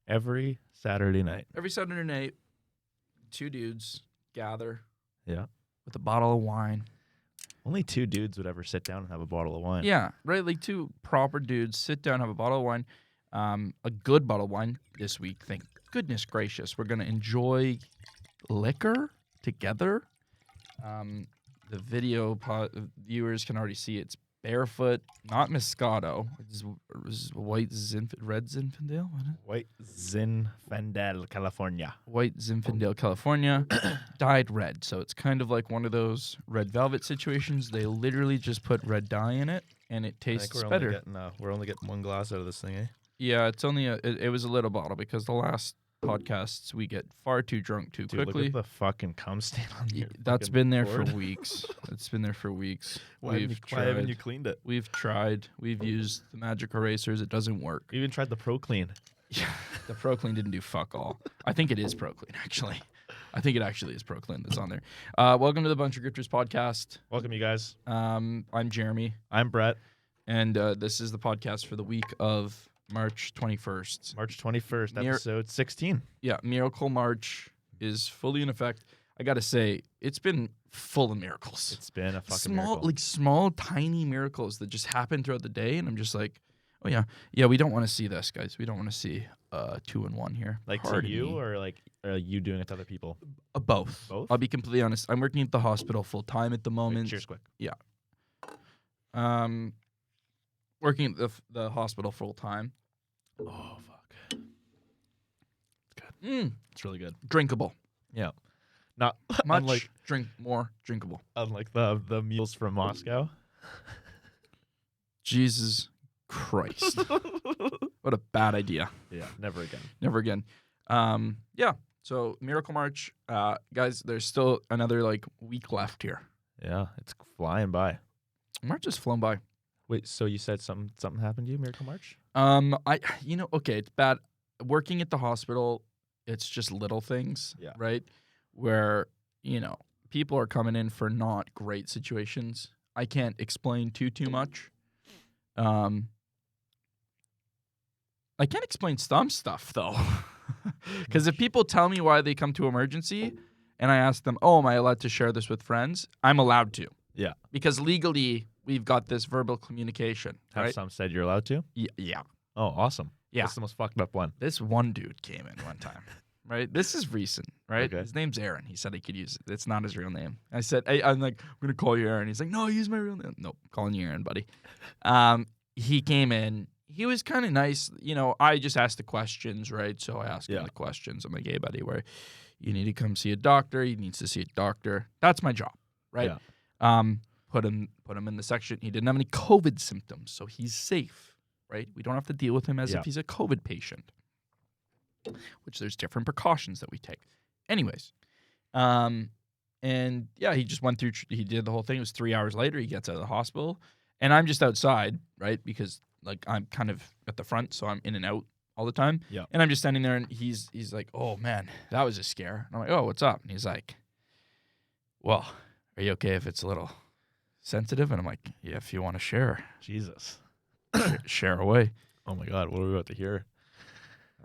Every Saturday night. Every Saturday night, two dudes gather. Yeah. With a bottle of wine. Only two dudes would ever sit down and have a bottle of wine. Yeah, right. Like two proper dudes sit down, have a bottle of wine, a good bottle of wine this week. Thank goodness gracious, we're gonna enjoy liquor together. The video viewers can already see it's barefoot, not Moscato. It's white red Zinfandel. White Zinfandel, California. White Zinfandel, California, dyed red. So it's kind of like one of those red velvet situations. They literally just put red dye in it, and it tastes better. We're only getting one glass out of this thing, eh? Yeah, it's only it was a little bottle because the last podcasts we get far too drunk too quickly. Look at the fucking cum stain on your That's been there board. for weeks. It's been there for weeks. Why haven't you cleaned it? We've tried. We've used the magic erasers. It doesn't work. We even tried the Pro Clean. Yeah, the Pro Clean didn't do fuck all. I think it is Pro Clean, actually. I think it actually is Pro Clean that's on there. Welcome to the Buncha Grifters Podcast. Welcome, you guys. I'm Jeremy. I'm Brett. And this is the podcast for the week of March 21st. March 21st, episode 16. Yeah, Miracle March is fully in effect. I got to say, it's been full of miracles. It's been a fucking miracle. Small, tiny miracles that just happen throughout the day. And I'm just like, oh, yeah, we don't want to see this, guys. We don't want to see 2-in-1 here. Like to you or like you doing it to other people? Both. Both? I'll be completely honest. I'm working at the hospital full time at the moment. Wait, cheers quick. Yeah. Working at the hospital full time. Oh, fuck. It's good. It's really good. Drinkable. Yeah. Not much. More drinkable. Unlike the meals from Moscow. Jesus Christ. What a bad idea. Yeah, never again. Never again. Yeah. So Miracle March, guys, there's still another week left here. Yeah, it's flying by. March has flown by. Wait, so you said something happened to you, Miracle March? Okay, it's bad. Working at the hospital, it's just little things, right? Where, people are coming in for not great situations. I can't explain too much. I can't explain some stuff, though. Because if people tell me why they come to emergency, and I ask them, oh, am I allowed to share this with friends? I'm allowed to. Yeah. Because legally, we've got this verbal communication. Have right? some said you're allowed to? Yeah. Oh, awesome. Yeah. That's the most fucked up one. This one dude came in one time, right? This is recent, right? Okay. His name's Aaron. He said he could use it. It's not his real name. I said, I'm going to call you Aaron. He's like, no, use my real name. Nope, calling you Aaron, buddy. He came in. He was kind of nice. I just asked the questions, right? So I asked him the questions. I'm like, hey, buddy, where you need to come see a doctor. He needs to see a doctor. That's my job, right? Yeah. Put him in the section. He didn't have any COVID symptoms, so he's safe, right? We don't have to deal with him as if he's a COVID patient, which there's different precautions that we take. Anyways, he just went through. He did the whole thing. It was 3 hours later. He gets out of the hospital, and I'm just outside, right? Because I'm kind of at the front, so I'm in and out all the time. Yeah. And I'm just standing there, and he's like, "Oh man, that was a scare." And I'm like, "Oh, what's up?" And he's like, "Well, are you okay if it's a little sensitive?" And I'm like, "Yeah, if you want to share." Jesus. Share away. Oh my God, what are we about to hear?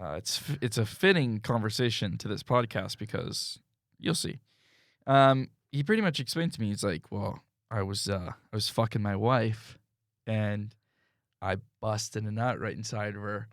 It's a fitting conversation to this podcast because you'll see. He pretty much explained to me. He's like, "Well, I was fucking my wife, and I busted a nut right inside of her,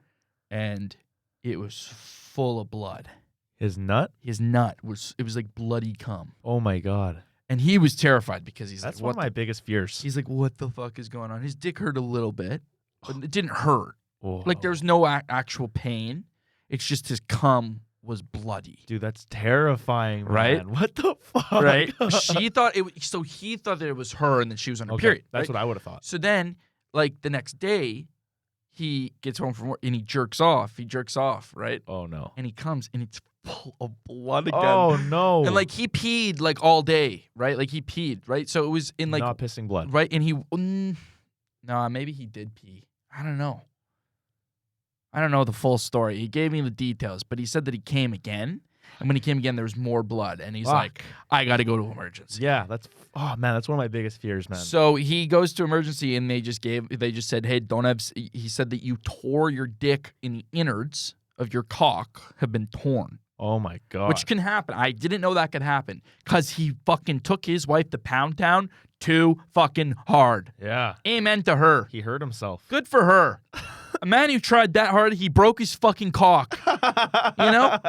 and it was full of blood." His nut? His nut was like bloody cum. Oh my God. And he was terrified because he's That's like, one of my biggest fears. He's like, what the fuck is going on? His dick hurt a little bit, but it didn't hurt. Whoa. Like, there's no actual pain. It's just his cum was bloody. Dude, that's terrifying, man. Right? What the fuck? Right? He thought that it was her and that she was on her period. That's right? what I would have thought. So then, the next day, he gets home from work and he jerks off. He jerks off, right? Oh, no. And he comes and it's full of blood again. Oh, no. And he peed all day, right? He peed, right? So it was in not pissing blood. Right? And he, no, maybe he did pee. I don't know. I don't know the full story. He gave me the details, but he said that he came again. And when he came again, there was more blood. And he's like, I got to go to emergency. Yeah, that's one of my biggest fears, man. So he goes to emergency and they just said, hey, don't have, he said that you tore your dick in the innards of your cock have been torn. Oh my God. Which can happen. I didn't know that could happen because he fucking took his wife to Pound Town too fucking hard. Yeah. Amen to her. He hurt himself. Good for her. A man who tried that hard, he broke his fucking cock. You know?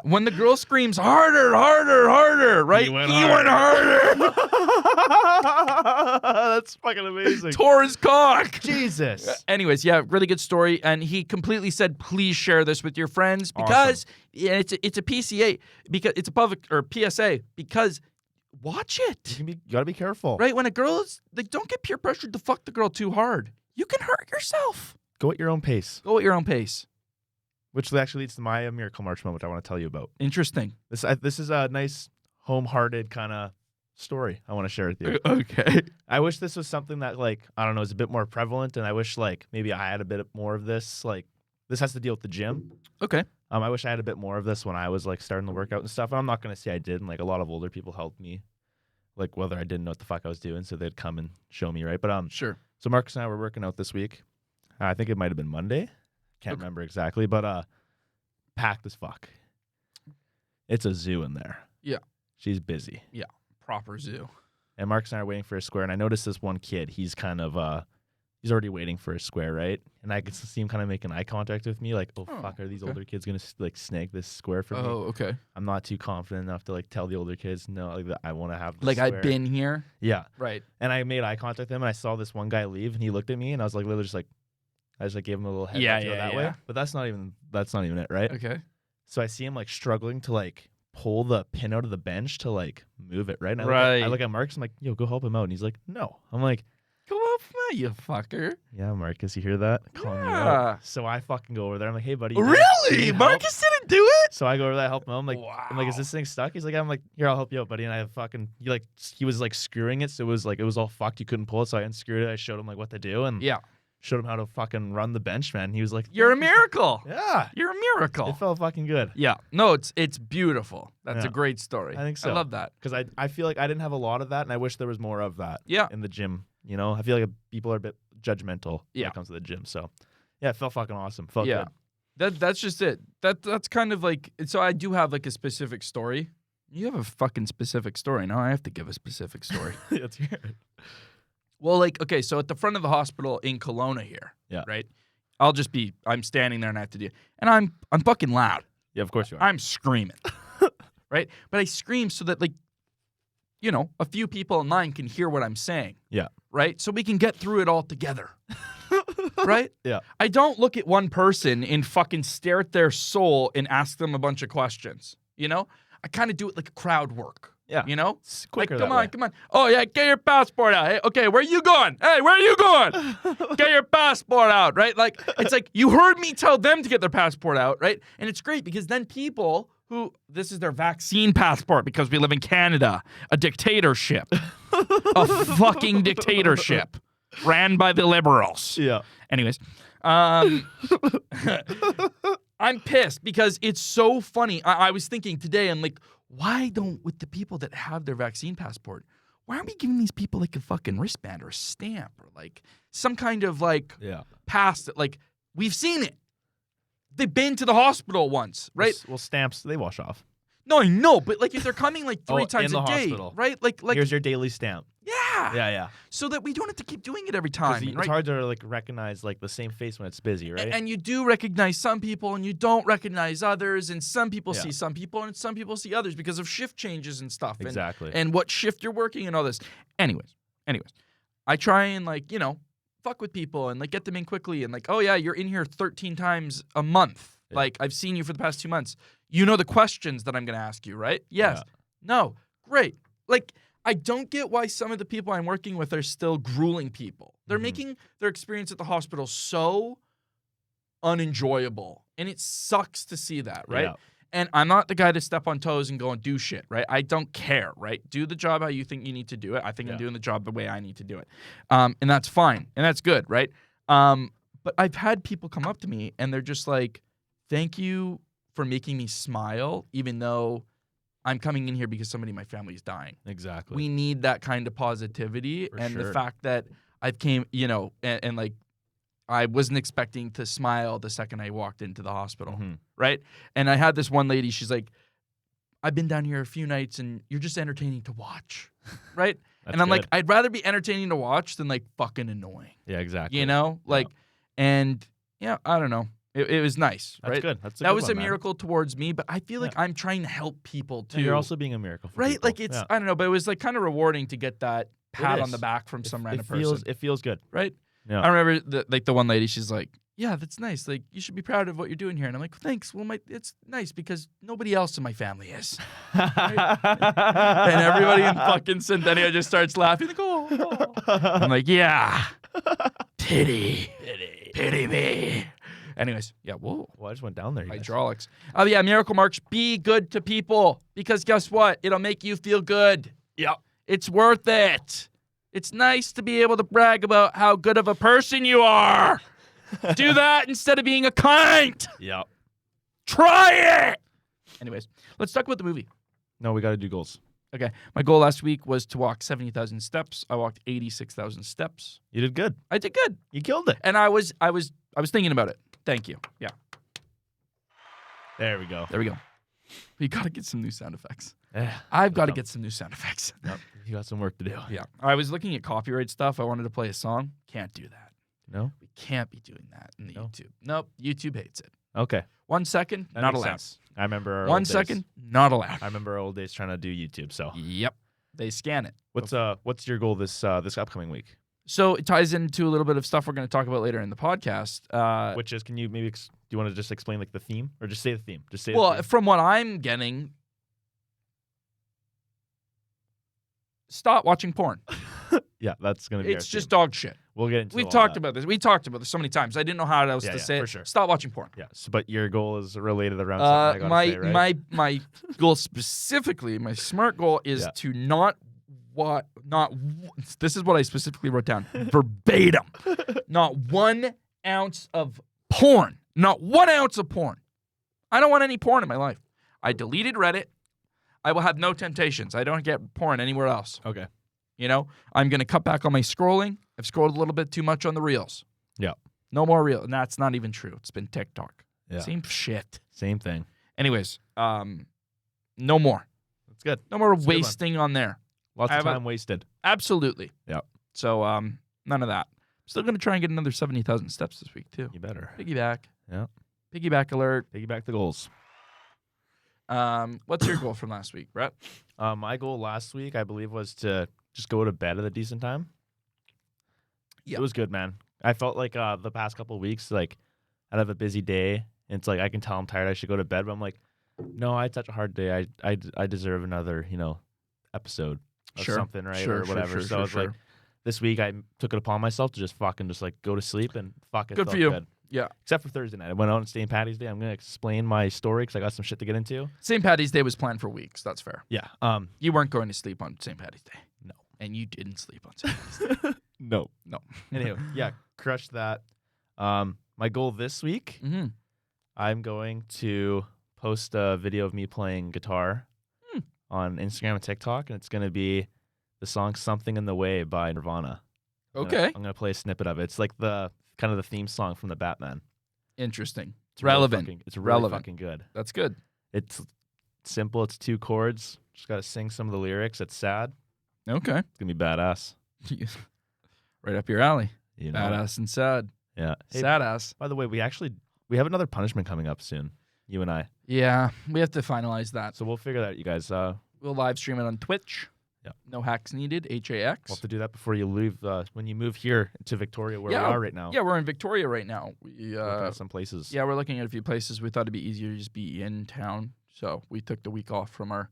When the girl screams, harder, harder, harder, right? He went harder. That's fucking amazing. Tore his cock. Jesus. Anyways, yeah, really good story. And he completely said, please share this with your friends because it's a PCA, because it's a public or PSA, because watch it. You gotta be careful. Right? When a girl is, like, don't get peer pressured to fuck the girl too hard. You can hurt yourself. Go at your own pace. Go at your own pace. Which actually leads to my Miracle March moment, which I want to tell you about. Interesting. This is a nice, home-hearted kind of story I want to share with you. Okay. I wish this was something that, like, I don't know, is a bit more prevalent, and I wish, like, maybe I had a bit more of this. Like, this has to deal with the gym. Okay. I wish I had a bit more of this when I was, like, starting the workout and stuff. I'm not going to say I did, and, like, a lot of older people helped me, like, whether I didn't know what the fuck I was doing, so they'd come and show me, right? But Sure. So Marcus and I were working out this week. I think it might have been Monday. Can't remember exactly, but packed as fuck. It's a zoo in there. Yeah. She's busy. Yeah. Proper zoo. And Marcus and I are waiting for a square, and I noticed this one kid. He's kind of he's already waiting for a square, right? And I could see him kind of making eye contact with me, like, oh fuck, are these older kids gonna like snag this square from me? Oh, okay. I'm not too confident enough to like tell the older kids, no, like that I want to have this like square. I've been here. Yeah. Right. And I made eye contact with him, and I saw this one guy leave, and he looked at me, and I was like, literally just like, I just like gave him a little head to go that way. But that's not even it, right? Okay. So I see him like struggling to like pull the pin out of the bench to like move it, right? And I look at Marcus, I'm like, yo, go help him out. And he's like, no. I'm like, go up, you fucker. Yeah, Marcus, you hear that? Calling me out. So I fucking go over there. I'm like, hey, buddy. Really? Marcus didn't do it? So I go over there, help him out. Wow. I'm like, is this thing stuck? He's like, I'm like, here, I'll help you out, buddy. And I fucking, he was like screwing it. So it was all fucked. You couldn't pull it. So I unscrewed it. I showed him like what to do. And showed him how to fucking run the bench, man. He was like, you're a miracle. Yeah. You're a miracle. It felt fucking good. Yeah. No, it's beautiful. That's a great story. I think so. I love that. Because I feel like I didn't have a lot of that, and I wish there was more of that in the gym. You know, I feel like people are a bit judgmental when it comes to the gym. So, yeah, it felt fucking awesome. Felt good. That's just it. That's kind of like, so I do have like a specific story. You have a fucking specific story. Now I have to give a specific story. Let's hear it. Well, like, okay, so at the front of the hospital in Kelowna here, right? I'm standing there and I have to do, and I'm fucking loud. Yeah, of course you are. I'm screaming, right? But I scream so that, like, you know, a few people in line can hear what I'm saying. Yeah. Right? So we can get through it all together. Right? Yeah. I don't look at one person and fucking stare at their soul and ask them a bunch of questions. You know? I kind of do it like a crowd work. Yeah. You know? It's quicker like, come on. Oh, yeah, get your passport out. Hey, okay, where you going? Hey, where are you going? Get your passport out, right? Like, it's like you heard me tell them to get their passport out, right? And it's great because then people who, this is their vaccine passport because we live in Canada, a dictatorship, a fucking dictatorship ran by the liberals. Yeah. Anyways, I'm pissed because it's so funny. I was thinking today, I'm like, why don't, with the people that have their vaccine passport, why aren't we giving these people like a fucking wristband or a stamp or like some kind of like pass that, like, we've seen it. They've been to the hospital once, right? Well, stamps, they wash off. No, I know, but like if they're coming like three times in a the day, hospital. right? Like here's your daily stamp. Yeah. Yeah. So that we don't have to keep doing it every time. It's hard to like recognize like the same face when it's busy, right? And you do recognize some people and you don't recognize others, and some people see some people and some people see others because of shift changes and stuff. Exactly. And what shift you're working and all this. Anyways, I try and, like, you know, fuck with people and like get them in quickly and like, oh yeah, you're in here 13 times a month. Yeah. Like, I've seen you for the past 2 months. You know the questions that I'm going to ask you, right? Yes. Yeah. No. Great. Like, I don't get why some of the people I'm working with are still grueling people. They're making their experience at the hospital so unenjoyable. And it sucks to see that, right? Yeah. And I'm not the guy to step on toes and go and do shit, right? I don't care, right? Do the job how you think you need to do it. I think I'm doing the job the way I need to do it. And that's fine. And that's good, right? But I've had people come up to me and they're just like, thank you for making me smile, even though I'm coming in here because somebody in my family is dying. Exactly. We need that kind of positivity. For and sure. The fact that I've came, you know, and like, I wasn't expecting to smile the second I walked into the hospital, Mhm. right? And I had this one lady, she's like, I've been down here a few nights and you're just entertaining to watch, right? And I'm like, good. I'd rather be entertaining to watch than like fucking annoying, Yeah, exactly. you know? Like, and yeah, I don't know. It was nice, That's right? good. That's a That good was one, a man. miracle towards me, but I feel like I'm trying to help people too. Yeah, you're also being a miracle for right? people. Like it's, Yeah. I don't know, but it was like kind of rewarding to get that pat on is. the back from some random feels, person, It feels good. right? Yeah. I remember the one lady, she's like, yeah, that's nice. Like, you should be proud of what you're doing here. And I'm like, thanks. Well, it's nice because nobody else in my family is. And everybody in fucking Centennial just starts laughing. Like, oh. I'm like, yeah. Pity me. Anyways, yeah, whoa. Well, I just went down there. You guys. Hydraulics. Oh, yeah, Miracle Marks, be good to people because guess what? It'll make you feel good. Yep. It's worth it. It's nice to be able to brag about how good of a person you are. Do that instead of being a cunt. Yep. Try it. Anyways, let's talk about the movie. No, we got to do goals. Okay, my goal last week was to walk 70,000 steps. I walked 86,000 steps. You did good. I did good, You killed it. and I was thinking about it. Thank you. Yeah, There we go. there we go. We got to get some new sound effects. Eh, I've got to Yep. get some new sound effects. Yep. You got some work to do. Yeah, I was looking at copyright stuff. I wanted to play a song. Can't do that. No? We can't be doing that in the No? YouTube. Nope, YouTube hates it. Okay. 1 second, That not makes allowed. sense. I remember our 1 old days. second, not allowed. I remember our old days trying to do YouTube. So, Yep, they scan it. what's your goal this upcoming week? So it ties into a little bit of stuff we're going to talk about later in the podcast. Which is, can you maybe do you want to just explain like the theme, or just say the theme? Just say. Well, the theme. from what I'm getting, stop watching porn. Yeah, that's gonna be. It's our just theme. dog shit. We'll get into. We've all talked that. about this. We talked about this so many times. I didn't know how else Yeah, to yeah, say for it. sure. Stop watching porn. Yes, but your goal is related around something I gotta say, right? My goal specifically, my smart goal is Yeah. to this is what I specifically wrote down verbatim. Not 1 ounce of porn. Not 1 ounce of porn. I don't want any porn in my life. I deleted Reddit. I will have no temptations. I don't get porn anywhere else. Okay. You know, I'm going to cut back on my scrolling. I've scrolled a little bit too much on the reels. Yeah. No more reels. And that's not even true. It's been TikTok. Yeah. Same shit. Same thing. Anyways, no more. That's good. No more a good one. wasting on there. Lots I of have a- time wasted. Absolutely. Yeah. So, none of that. Still going to try and get another 70,000 steps this week, too. You better. Piggyback. Yeah. Piggyback alert. Piggyback the goals. What's your goal from last week, Brett? My goal last week, I believe, was to just go to bed at a decent time. Yeah. It was good, man. I felt like the past couple of weeks, like I'd have a busy day, and it's like I can tell I'm tired. I should go to bed, but I'm like, no, I had such a hard day. I deserve another, episode of Sure. something, right, Sure, or sure, whatever. sure, So I was sure, like, this week I took it upon myself to just fucking just like go to sleep and fuck it. Good felt for you. Good. Yeah. Except for Thursday night, I went out on St. Patty's Day. I'm gonna explain my story because I got some shit to get into. St. Patty's Day was planned for weeks. That's fair. Yeah. You weren't going to sleep on St. Patty's Day. No. And you didn't sleep on St. Patty's Day. No. No. Anyway, yeah, crushed that. My goal this week, Mm-hmm. I'm going to post a video of me playing guitar on Instagram and TikTok, and it's going to be the song "Something in the Way" by Nirvana. Okay. I'm gonna play a snippet of it. It's like the kind of the theme song from the Batman. Interesting. It's really Relevant. it's really Relevant. fucking good. That's good. It's simple. It's 2 chords. Just got to sing some of the lyrics. It's sad. Okay. It's gonna be badass. Right up your alley. You know? Badass and sad. Yeah. Hey, Sad ass. by the way, we have another punishment coming up soon. You and I. Yeah. We have to finalize that. So we'll figure that out, you guys. We'll We'll live stream it on Twitch. Yeah. No hacks needed. HAX. have to do that before you leave. When you move here to Victoria, where we are right now. Yeah, we're in Victoria right now. Looking at some places. Yeah, we're looking at a few places. We thought it'd be easier to just be in town. So we took the week off from our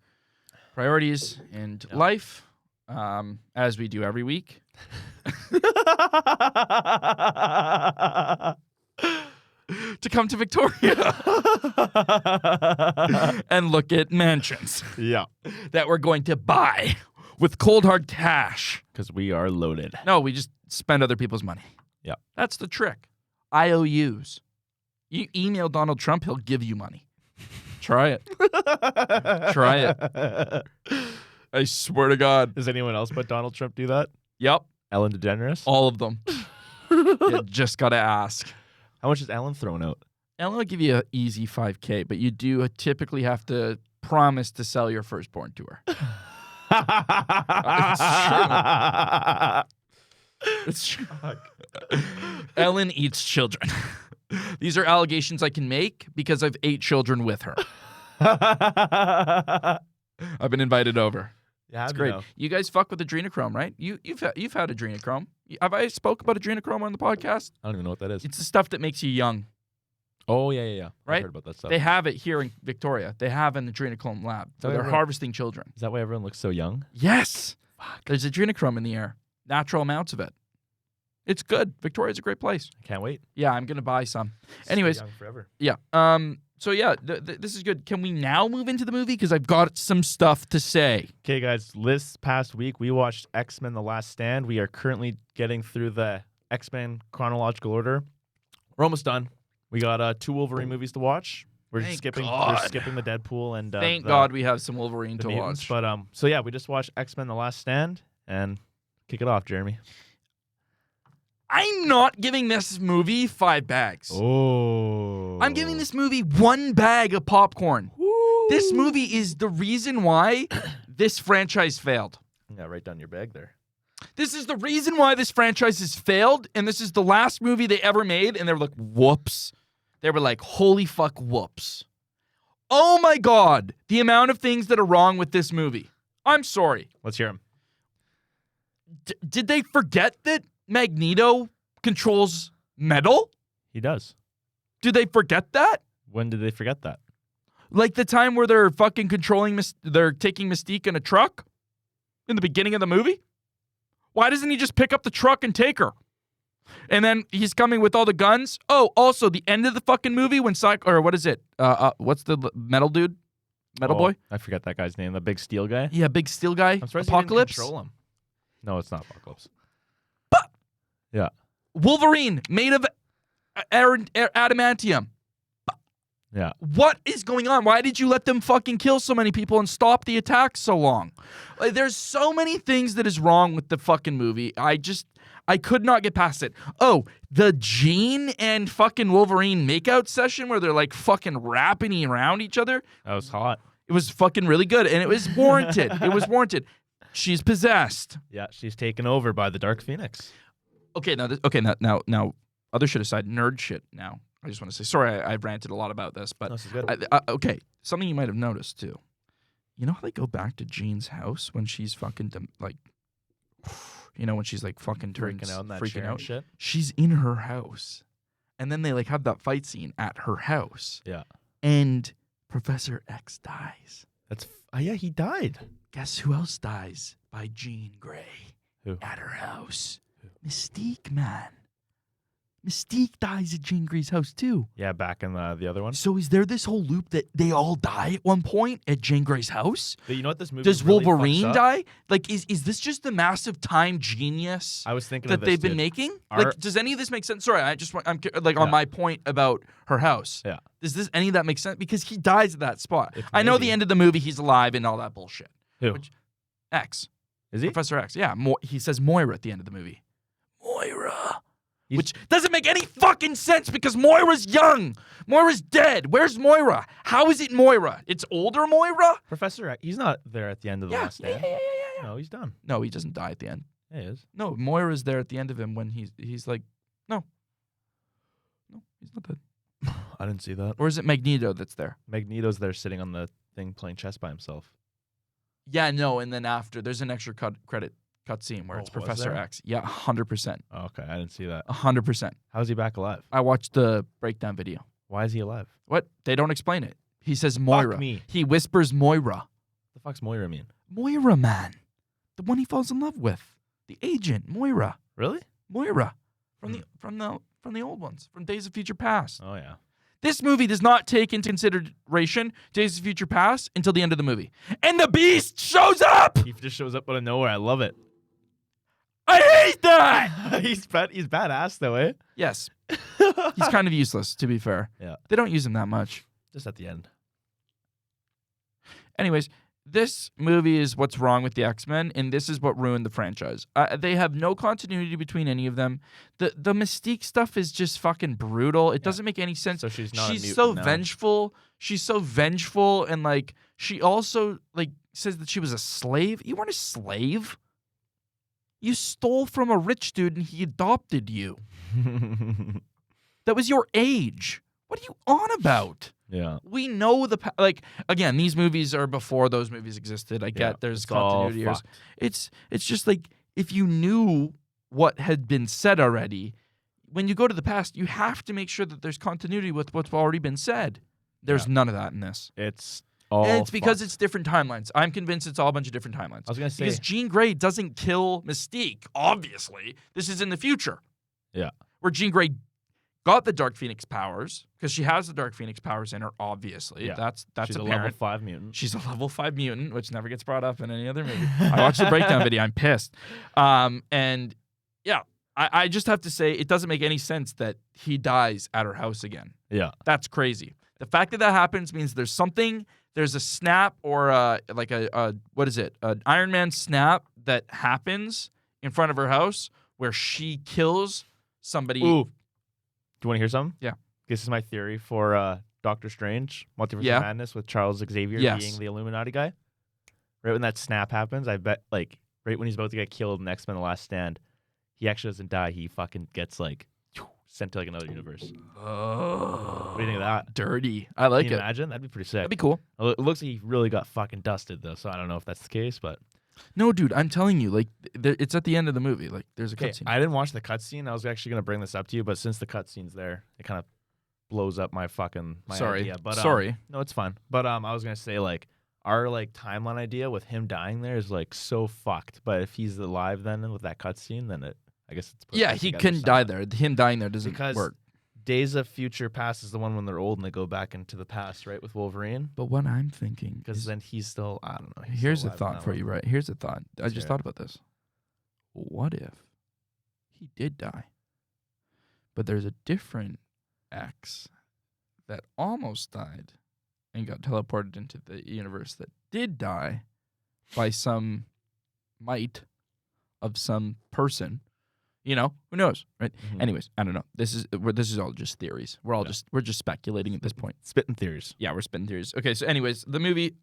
priorities and life, as we do every week. To come to Victoria and look at mansions Yeah. that we're going to buy with cold hard cash. Because we are loaded. No, we just spend other people's money. Yeah. That's the trick. IOUs. You email Donald Trump, he'll give you money. Try it. Try it. I swear to God. Does anyone else but Donald Trump do that? Yep. Ellen DeGeneres? All of them. You just got to ask. How much is Ellen throwing out? Ellen will give you an easy $5,000, but you do typically have to promise to sell your firstborn to her. It's true. Ellen eats children. These are allegations I can make because I've ate children with her. I've been invited over. Yeah, It's great. You guys fuck with adrenochrome, right? You've had adrenochrome. Have I spoke about adrenochrome on the podcast? I don't even know what that is. It's the stuff that makes you young. Oh, yeah. Right? I've heard about that stuff. They have it here in Victoria. They have an adrenochrome lab. So they're harvesting children. Is that why everyone looks so young? Yes. Fuck. There's adrenochrome in the air. Natural amounts of it. It's good. Victoria's a great place. I can't wait. Yeah, I'm going to buy some. Stay Anyways. young forever. Yeah. So yeah, this is good. Can we now move into the movie? Because I've got some stuff to say. Okay, guys. This past week, we watched X-Men The Last Stand. We are currently getting through the X-Men chronological order. We're almost done. We got 2 Wolverine movies to watch. We're Thank skipping God. the Deadpool and Thank God we have some Wolverine the to mutants. watch. But so yeah, we just watched X-Men The Last Stand and kick it off, Jeremy. I'm not giving this movie 5 bags. Oh. I'm giving this movie 1 bag of popcorn. Woo. This movie is the reason why this franchise failed. Yeah, write down your bag there. This is the reason why this franchise has failed, and this is the last movie they ever made, and they were like, whoops. They were like, holy fuck, whoops. Oh my God, the amount of things that are wrong with this movie. I'm sorry. Let's hear him. Did they forget that Magneto controls metal? He does. Did they forget that? When did they forget that? Like the time where they're fucking controlling, they're taking Mystique in a truck in the beginning of the movie? Why doesn't he just pick up the truck and take her? And then he's coming with all the guns. Oh, also the end of the fucking movie when what is it? What's the metal dude? Metal boy? I forget that guy's name. The big steel guy. Yeah, big steel guy. I'm surprised Apocalypse. He didn't control him. No, it's not Apocalypse. But yeah, Wolverine made of adamantium. Yeah. What is going on? Why did you let them fucking kill so many people and stop the attacks so long? Like, there's so many things that is wrong with the fucking movie. I could not get past it. Oh, the Jean and fucking Wolverine makeout session where they're like fucking wrapping around each other. That was hot. It was fucking really good, and it was warranted. It was warranted. She's possessed. Yeah, she's taken over by the Dark Phoenix. Okay, now, other shit aside, nerd shit now. I just want to say, sorry, I ranted a lot about this, but No, this is good. okay, something you might have noticed too. You know how they go back to Jean's house when she's fucking when she's like fucking Freaking out in that chair and shit. She's in her house, and then they like have that fight scene at her house. Yeah, and Professor X dies. Yeah, he died. Guess who else dies by Jean Grey? Who? At her house. Who? Mystique, man. Mystique dies at Jean Grey's house too. Yeah, back in the other one. So is there this whole loop that they all die at one point at Jean Grey's house? But you know what this movie Does really Wolverine fucks up? die? Like, is this just the massive time genius I was thinking that of this, they've been dude. making? Our- Like, does any of this make sense? Sorry, I'm like on my point about her house. Yeah. Does any of that make sense? Because he dies at that spot. If I know maybe. the end of the movie, he's alive and all that bullshit. Who? X. Is he? Professor X. Yeah, he says Moira at the end of the movie. Moira. He's- Which doesn't make any fucking sense because Moira's young. Moira's dead. Where's Moira? How is it Moira? It's older Moira? Professor X. He's not there at the end of the last stand. Yeah. No, he's done. No, he doesn't die at the end. Yeah, he is. No, Moira's there at the end of him when he's like, no, he's not dead. I didn't see that. Or is it Magneto that's there? Magneto's there sitting on the thing playing chess by himself. Yeah, no, and then after, there's an extra credit scene where it's was Professor there? X. Yeah, 100%. Oh, okay, I didn't see that. 100%. How's he back alive? I watched the breakdown video. Why is he alive? What? They don't explain it. He says Moira. me. He whispers Moira. The fuck's Moira mean? Moira, man. The one he falls in love with. The agent, Moira. Really? Moira. From the old ones, from Days of Future Past. Oh yeah. This movie does not take into consideration Days of Future Past until the end of the movie. And the Beast shows up! He just shows up out of nowhere. I love it. I hate that! he's badass though, eh? Yes. He's kind of useless, to be fair. Yeah. They don't use him that much. Just at the end. Anyways, this movie is what's wrong with the X-Men, and this is what ruined the franchise. They have no continuity between any of them. The Mystique stuff is just fucking brutal. It doesn't make any sense. So she's not a mutant so now. vengeful. She's so vengeful, and like she also like says that she was a slave. You weren't a slave. You stole from a rich dude, and he adopted you. That was your age. What are you on about? Yeah. We know again, these movies are before those movies existed. I get there's continuity errors. It's just like if you knew what had been said already, when you go to the past, you have to make sure that there's continuity with what's already been said. There's none of that in this. It's all And it's because fucked. it's different timelines. I'm convinced it's all a bunch of different timelines. I was gonna say Because Jean Grey doesn't kill Mystique, obviously. This is in the future. Yeah. Where Jean Grey got the Dark Phoenix powers, because she has the Dark Phoenix powers in her, obviously. Yeah. That's she's apparent. a level 5 mutant. She's a level 5 mutant, which never gets brought up in any other movie. I watched the breakdown video. I'm pissed. And yeah, I just have to say it doesn't make any sense that he dies at her house again. Yeah. That's crazy. The fact that happens means there's a snap or what is it? An Iron Man snap that happens in front of her house where she kills somebody. Ooh. Do you want to hear something? Yeah. This is my theory for Doctor Strange, Multiverse of Madness, with Charles Xavier being the Illuminati guy. Right when that snap happens, I bet, like, right when he's about to get killed in X-Men The Last Stand, he actually doesn't die. He fucking gets, like, sent to, like, another universe. Oh. What do you think of that? Dirty. I like Can you it. imagine? That'd be pretty sick. That'd be cool. It looks like he really got fucking dusted, though, so I don't know if that's the case, but... No, dude, I'm telling you, like, it's at the end of the movie. Like, there's a cutscene. I didn't watch the cutscene. I was actually going to bring this up to you, but since the cutscene's there, it kind of blows up my idea. But, Sorry. No, it's fine. But I was going to say, like, our, like, timeline idea with him dying there is, like, so fucked. But if he's alive then with that cutscene, then I guess it's... Yeah, he couldn't die there. Him dying there doesn't work. Days of Future Past is the one when they're old and they go back into the past, right, with Wolverine? But what I'm thinking Because then he's still, I don't know. Here's a thought for you, right? Here's a thought. I just thought about this. What if he did die, but there's a different X that almost died and got teleported into the universe that did die by some might of some person? You know, who knows, right? Mm-hmm. Anyways, I don't know. This is all just theories. We're just speculating at this point. Spitting theories. Yeah, we're spitting theories. Okay, so anyways, the movie,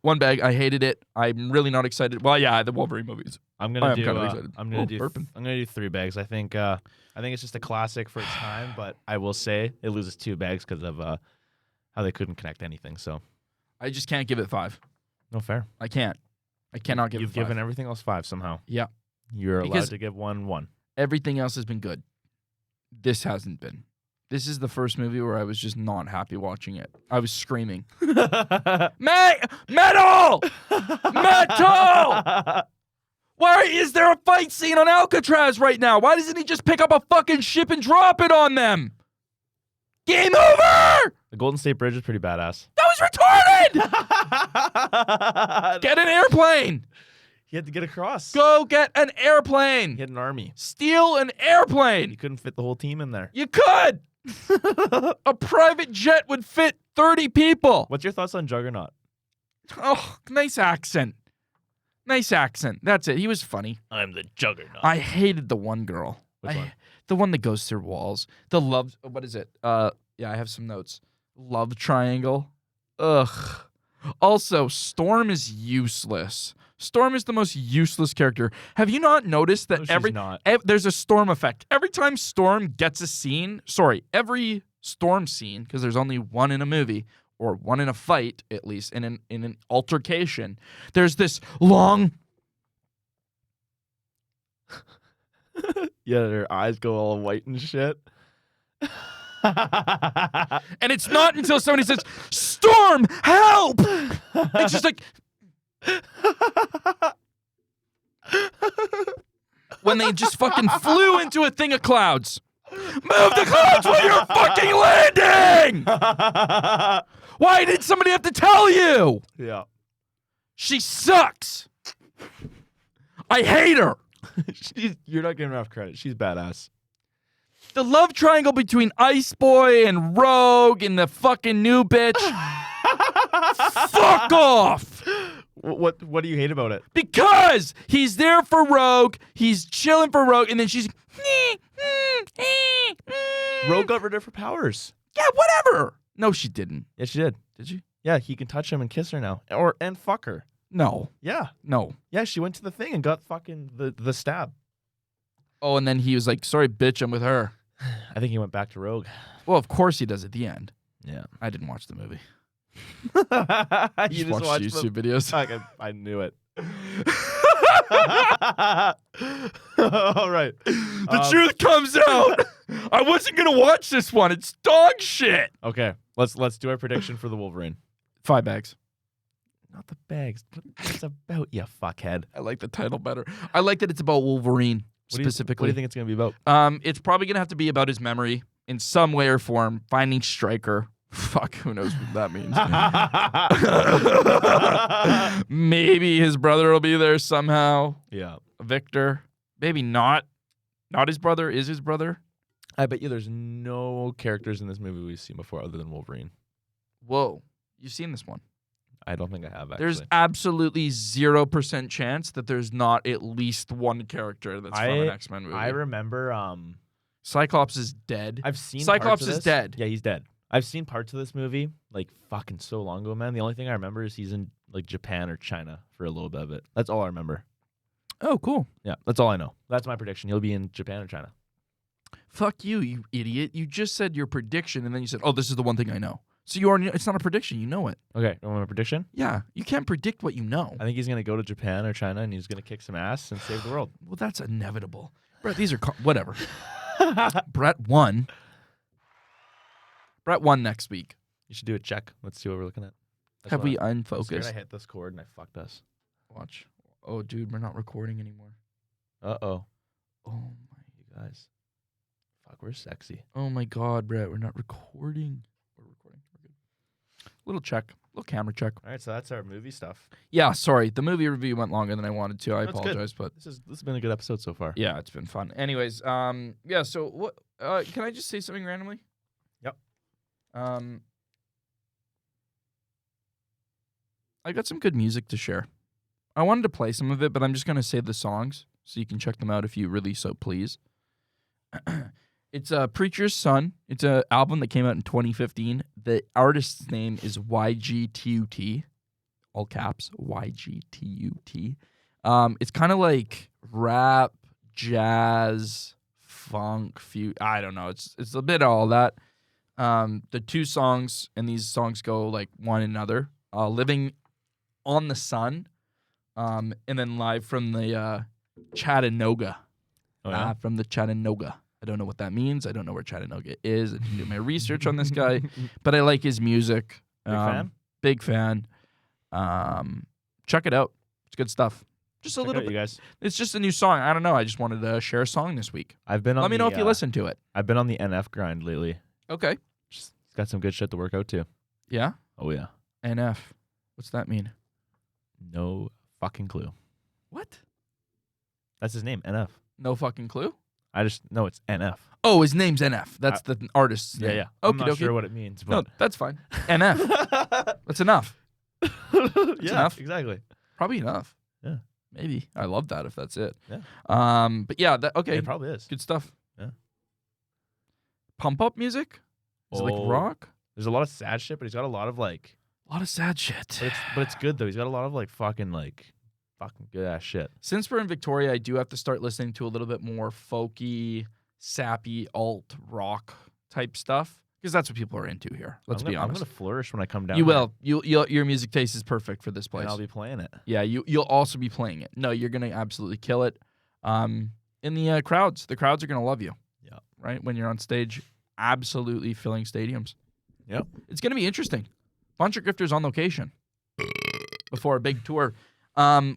one bag. I hated it. I'm really not excited. Well, yeah, the Wolverine movies. I'm gonna do. kind of excited. I'm gonna do. Burping. I'm gonna do 3 bags. I think it's just a classic for its time, but I will say it loses 2 bags because of how they couldn't connect anything. So I just can't give it 5. no fair. I can't. I cannot give it 5. You've given everything else 5 somehow. Yeah. You're Because- allowed to give 1. Everything else has been good. This hasn't been. This is the first movie where I was just not happy watching it. I was screaming. Metal! Metal! Why is there a fight scene on Alcatraz right now? Why doesn't he just pick up a fucking ship and drop it on them? Game over! The Golden State Bridge is pretty badass. That was retarded! Get an airplane! He had to get across. Go get an airplane! He had an army. Steal an He airplane! couldn't fit the whole team in there. You could! A private jet would fit 30 people. What's your thoughts on Juggernaut? Oh, nice accent. Nice accent. That's it. He was funny. I'm the Juggernaut. I hated the one girl. Which one? The one that goes through walls. The love. What is it? Yeah, I have some notes. Love triangle. Ugh. Also, Storm is useless. Storm is the most useless character. Have you not noticed that No, she's not. there's a Storm effect? Every time Storm gets a scene, every Storm scene, because there's only one in a movie, or one in a fight, at least, in an altercation, there's this long... Yeah, their eyes go all white and shit. And it's not until somebody says, Storm, help! It's just like... when they just fucking flew into a thing of clouds. Move the clouds while you're fucking landing! Why did somebody have to tell you? Yeah. She sucks. I hate her. You're not giving her enough credit. She's badass. The love triangle between Ice Boy and Rogue and the fucking new bitch. Fuck off. What do you hate about it? Because he's there for Rogue, he's chilling for Rogue, and then she's Rogue got rid of her powers. Yeah, whatever. No, she didn't. Yeah, she did. Did she? Yeah, he can touch him and kiss her now, and fuck her. No. Yeah, No. yeah. She went to the thing and got fucking the stab. Oh, and then he was like, sorry, bitch, I'm with her. I think he went back to Rogue. Well, of course he does at the end. Yeah. I didn't watch the movie. You just watched watched YouTube videos. I knew it. All right. The truth comes out. I wasn't gonna watch this one. It's dog shit. Okay. Let's do our prediction for the Wolverine. 5 bags. Not the bags. What's about, you fuckhead? I like the title better. I like that it's about Wolverine specifically. What do you think it's gonna be about? It's probably gonna have to be about his memory in some way or form. Finding Stryker. Fuck, who knows what that means? Maybe his brother will be there somehow. Yeah. Victor. Maybe not. Not his brother. Is his brother? I bet you there's no characters in this movie we've seen before other than Wolverine. Whoa. You've seen this one. I don't think I have, actually. There's absolutely 0% chance that there's not at least one character that's from an X-Men movie. I remember Cyclops is dead. I've seen Cyclops parts of is this. dead. Yeah, he's dead. I've seen parts of this movie like fucking so long ago, man. The only thing I remember is he's in like Japan or China for a little bit of it. That's all I remember. Oh, cool. Yeah, that's all I know. That's my prediction. He'll be in Japan or China. Fuck you, you idiot. You just said your prediction and then you said, oh, this is the one thing I know. So it's not a prediction. You know it. Okay, you want my prediction? Yeah. You can't predict what you know. I think he's gonna go to Japan or China and he's gonna kick some ass and save the world. Well, that's inevitable. Brett, these are whatever. Brett won. Brett won next week. You should do a check. Let's see what we're looking at. Have we I'm scared unfocused? I hit this cord and I fucked us. Watch. Oh, dude, we're not recording anymore. Uh-oh. Oh, my. You guys. Fuck, we're sexy. Oh, my God, Brett. We're not recording. We're recording. We're good. Little check. Little camera check. All right, so that's our movie stuff. Yeah, sorry. The movie review went longer than I wanted to. I That's good. apologize, but This has been a good episode so far. yeah, it's been fun. Anyways, yeah, so what can I just say something randomly? Yep. I got some good music to share. I wanted to play some of it, but I'm just going to say the songs so you can check them out if you really so please. It's Preacher's Son. It's an album that came out in 2015. The artist's name is YGTUT. All caps, YGTUT. It's kind of like rap, jazz, funk, I don't know. It's a bit of all that. The two songs, and these songs go like one another. Living on the Sun, and then Live from the Chattanooga. Oh, yeah? Live from the Chattanooga. I don't know what that means. I don't know where Chattanooga is. I didn't do my research on this guy, but I like his music. Big fan? Big fan. Check it out. It's good stuff. Just a Check it little out, bit. you guys. It's just a new song. I don't know. I just wanted to share a song this week. I've been on Let me know if you listen to it. I've been on the NF grind lately. Okay. Just got some good shit to work out to. Yeah? Oh, yeah. NF. What's that mean? No fucking clue. What? That's his name, NF. No fucking clue? I just know it's NF. Oh, his name's NF. That's the artist's name. Yeah. I'm Okie not dokie. sure what it means, No, but that's fine. NF. That's enough. yeah, enough. exactly. Probably enough. Yeah. Maybe. I love that if that's it. Yeah. But yeah, okay. It probably is. Good stuff. Yeah. Pump up music? Is it like rock? There's a lot of sad shit, but he's got a lot of like. A lot of sad shit. But it's good though. He's got a lot of like fucking good ass shit. Since we're in Victoria, I do have to start listening to a little bit more folky, sappy, alt rock type stuff because that's what people are into here. Let's be honest. I'm gonna flourish when I come down. You will. Your music taste is perfect for this place. And I'll be playing it. Yeah, you'll also be playing it. No, you're gonna absolutely kill it. In the crowds are gonna love you. Yeah. Right when you're on stage, absolutely filling stadiums. Yep. It's gonna be interesting. Buncha Grifters on location before a big tour.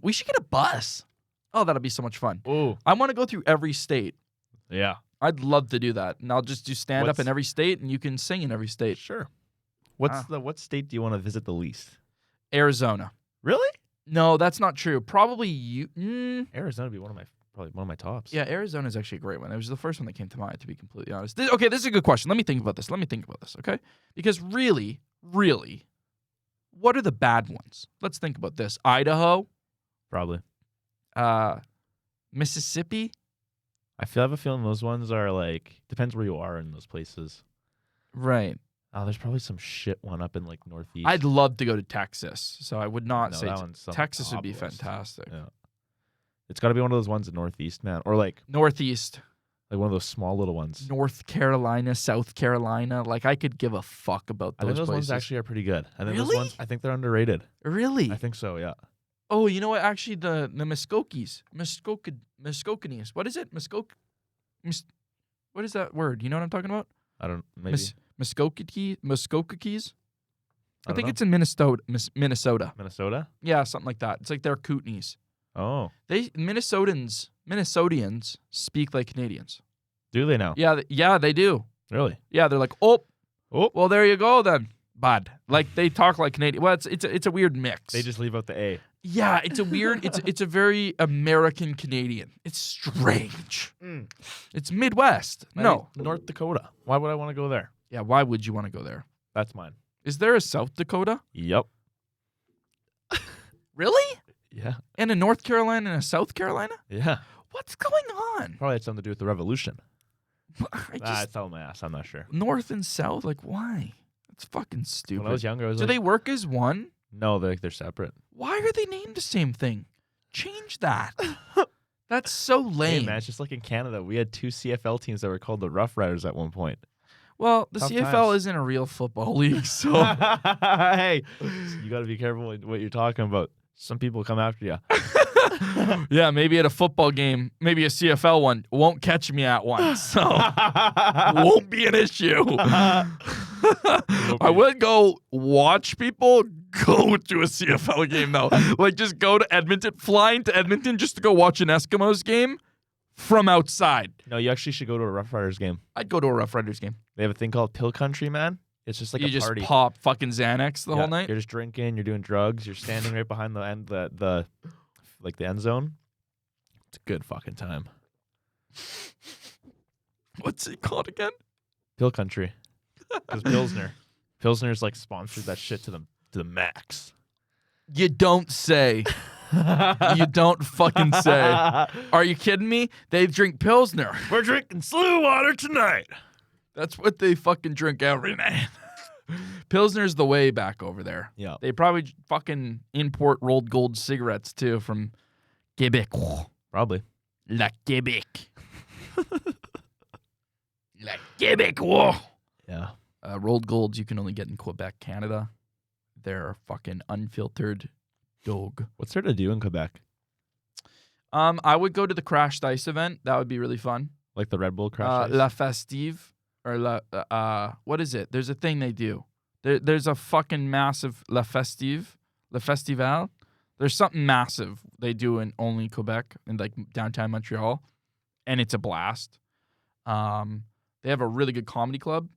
We should get a bus. Oh, that'll be so much fun. Ooh. I want to go through every state. Yeah. I'd love to do that. And I'll just do stand up in every state and you can sing in every state. Sure. What state do you want to visit the least? Arizona. Really? No, that's not true. Probably you. Arizona would be probably one of my tops. Yeah, Arizona is actually a great one. It was the first one that came to mind, to be completely honest. Okay, this is a good question. Let me think about this. Okay? Because really, what are the bad ones? Let's think about this. Idaho, Probably. Mississippi. I have a feeling those ones are like, depends where you are in those places. Right. Oh, there's probably some shit one up in like Northeast. I'd love to go to Texas, so I would not No, say that one's on the Texas would be top list. fantastic. Yeah. It's got to be one of those ones in Northeast, man. Or like Northeast, one of those small little ones. North Carolina, South Carolina. Like, I could give a fuck about I those think those places. ones actually are pretty good. I think Really? those ones, I think they're underrated. Really? I think so, yeah. Oh, you know what? Actually, the Muskokies. Muskokenes. What is it? What is that word? You know what I'm talking about? I don't, maybe. Muskokees? I think don't it's in Minnesota. Minnesota. Minnesota? Yeah, something like that. It's like they're Kootenays. Oh. Minnesotans speak like Canadians. Do they now? Yeah, they do. Really? Yeah, they're like, oh, well, there you go then, bud. Like, they talk like Canadian. Well, it's a weird mix. They just leave out the A. Yeah, it's a weird. it's a very American Canadian. It's strange. It's Midwest. No. North Dakota. Why would I want to go there? Yeah, why would you want to go there? That's mine. Is there a South Dakota? Yep. Really? Yeah. And a North Carolina and a South Carolina? Yeah. What's going on? Probably had something to do with the revolution. I Tell my ass. I'm not sure. North and South? Like, why? It's fucking stupid. When I was younger, I was Do like, they work as one? no, they're separate. Why are they named the same thing? Change that. That's so lame. Hey, man, it's just like in Canada. We had 2 CFL teams that were called the Rough Riders at one point. Well, the Tough CFL times. isn't a real football league, so Hey, you got to be careful with what you're talking about. Some people come after you. yeah, maybe at a football game, maybe a CFL one won't catch me at one, so won't be an issue. I would go watch people go to a CFL game though. Like, just go to Edmonton, flying to Edmonton just to go watch an Eskimos game from outside. No, you actually should go to a Rough Riders game. I'd go to a Rough Riders game. They have a thing called Pill Country, man. It's just like You a just party. pop fucking Xanax the whole night. You're just drinking. You're doing drugs. You're standing right behind the end, the end zone. It's a good fucking time. What's it called again? Pill Country. Because Pilsner's like sponsored that shit to the max. You don't say. You don't fucking say. Are you kidding me? They drink Pilsner. We're drinking Slew Water tonight. That's what they fucking drink every night. Pilsner's the way back over there. Yeah. They probably fucking import rolled gold cigarettes too from Quebec. Probably. La Quebec. La Quebec. Whoa. Yeah. Rolled golds you can only get in Quebec, Canada. They're fucking unfiltered dog. What's there to do in Quebec? I would go to the Crashed Ice event. That would be really fun. Like the Red Bull crash? La Festive. Or what is it? There's a thing they do. There's a fucking massive La Festive, La Festival. There's something massive they do in only Quebec, in like downtown Montreal, and it's a blast. They have a really good comedy club.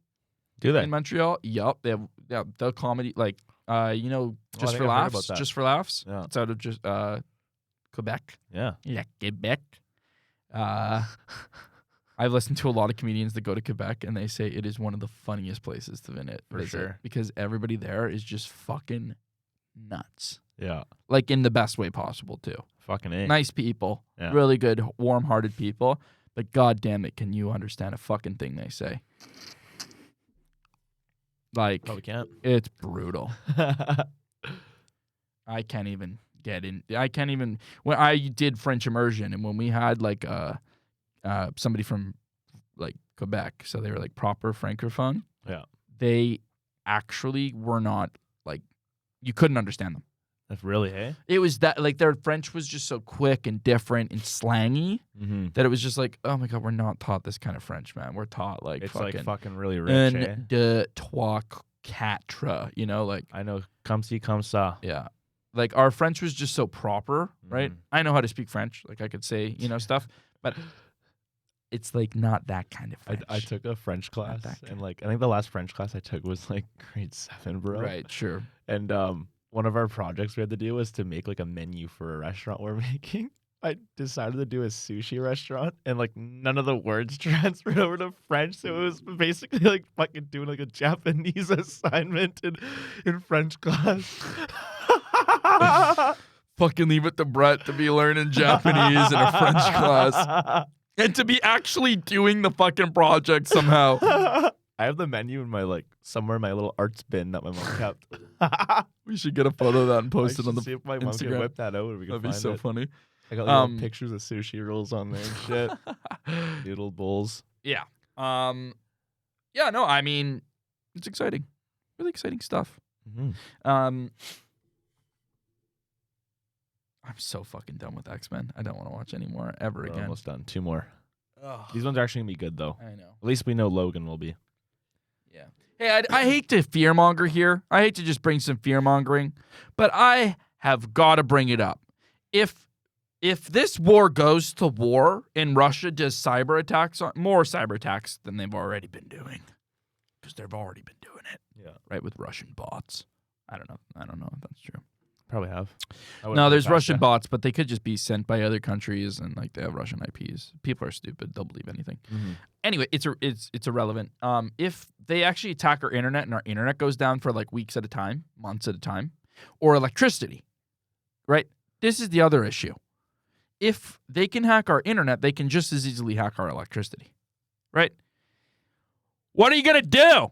Do they? In Montreal? Yup. They have the comedy, like Just for Laughs. Just for Laughs. Yeah. It's out of just Quebec. Yeah. Yeah, Quebec. I've listened to a lot of comedians that go to Quebec, and they say it is one of the funniest places to visit. For sure. Because everybody there is just fucking nuts. Yeah. Like, in the best way possible, too. Fucking A. Nice people. Yeah. Really good, warm-hearted people. But god damn it, can you understand a fucking thing they say? Like, Probably can't. it's brutal. I can't even get in. When I did French immersion, and when we had, like, somebody from like Quebec, so they were like proper francophone. Yeah. They actually were not like, you couldn't understand them. That's really, hey? It was that, like, their French was just so quick and different and slangy that it was just like, oh my god, we're not taught this kind of French, man. We're taught like It's fucking like fucking really rich, eh? de trois quatre, like, I know, comme ci, comme ça. yeah. Like, our French was just so proper, right? I know how to speak French. Like, I could say, stuff, but it's like not that kind of French. I took a French class, that and like I think the last French class I took was like grade 7, bro. Right, sure. And one of our projects we had to do was to make like a menu for a restaurant we're making. I decided to do a sushi restaurant, and like none of the words transferred over to French, so it was basically like fucking doing like a Japanese assignment in French class. Fucking leave it to Brett to be learning Japanese in a French class. And to be actually doing the fucking project somehow. I have the menu in my like somewhere in my little arts bin that my mom kept. We should get a photo of that and post I it on the see if my mom can Instagram. whip that out. Or we can That'd be find so it. funny. I got like, little pictures of sushi rolls on there and shit. Noodle bowls. Yeah. Yeah, no, I mean, it's exciting. Really exciting stuff. Mm-hmm. I'm so fucking done with X-Men. I don't want to watch any more ever We're again. almost done. 2 more. Ugh. These ones are actually gonna be good though. I know. At least we know Logan will be. Yeah. Hey, I hate to fearmonger here. I hate to just bring some fearmongering, but I have got to bring it up. If this war goes to war and Russia does cyber attacks, more cyber attacks than they've already been doing, because they've already been doing it, Yeah. right, with Russian bots. I don't know if that's true. Probably have. No, there's Russian bots, but they could just be sent by other countries, and like they have Russian IPs. People are stupid; they'll believe anything. Mm-hmm. Anyway, it's irrelevant. If they actually attack our internet and our internet goes down for like weeks at a time, months at a time, or electricity, right? This is the other issue. If they can hack our internet, they can just as easily hack our electricity, right? What are you gonna do?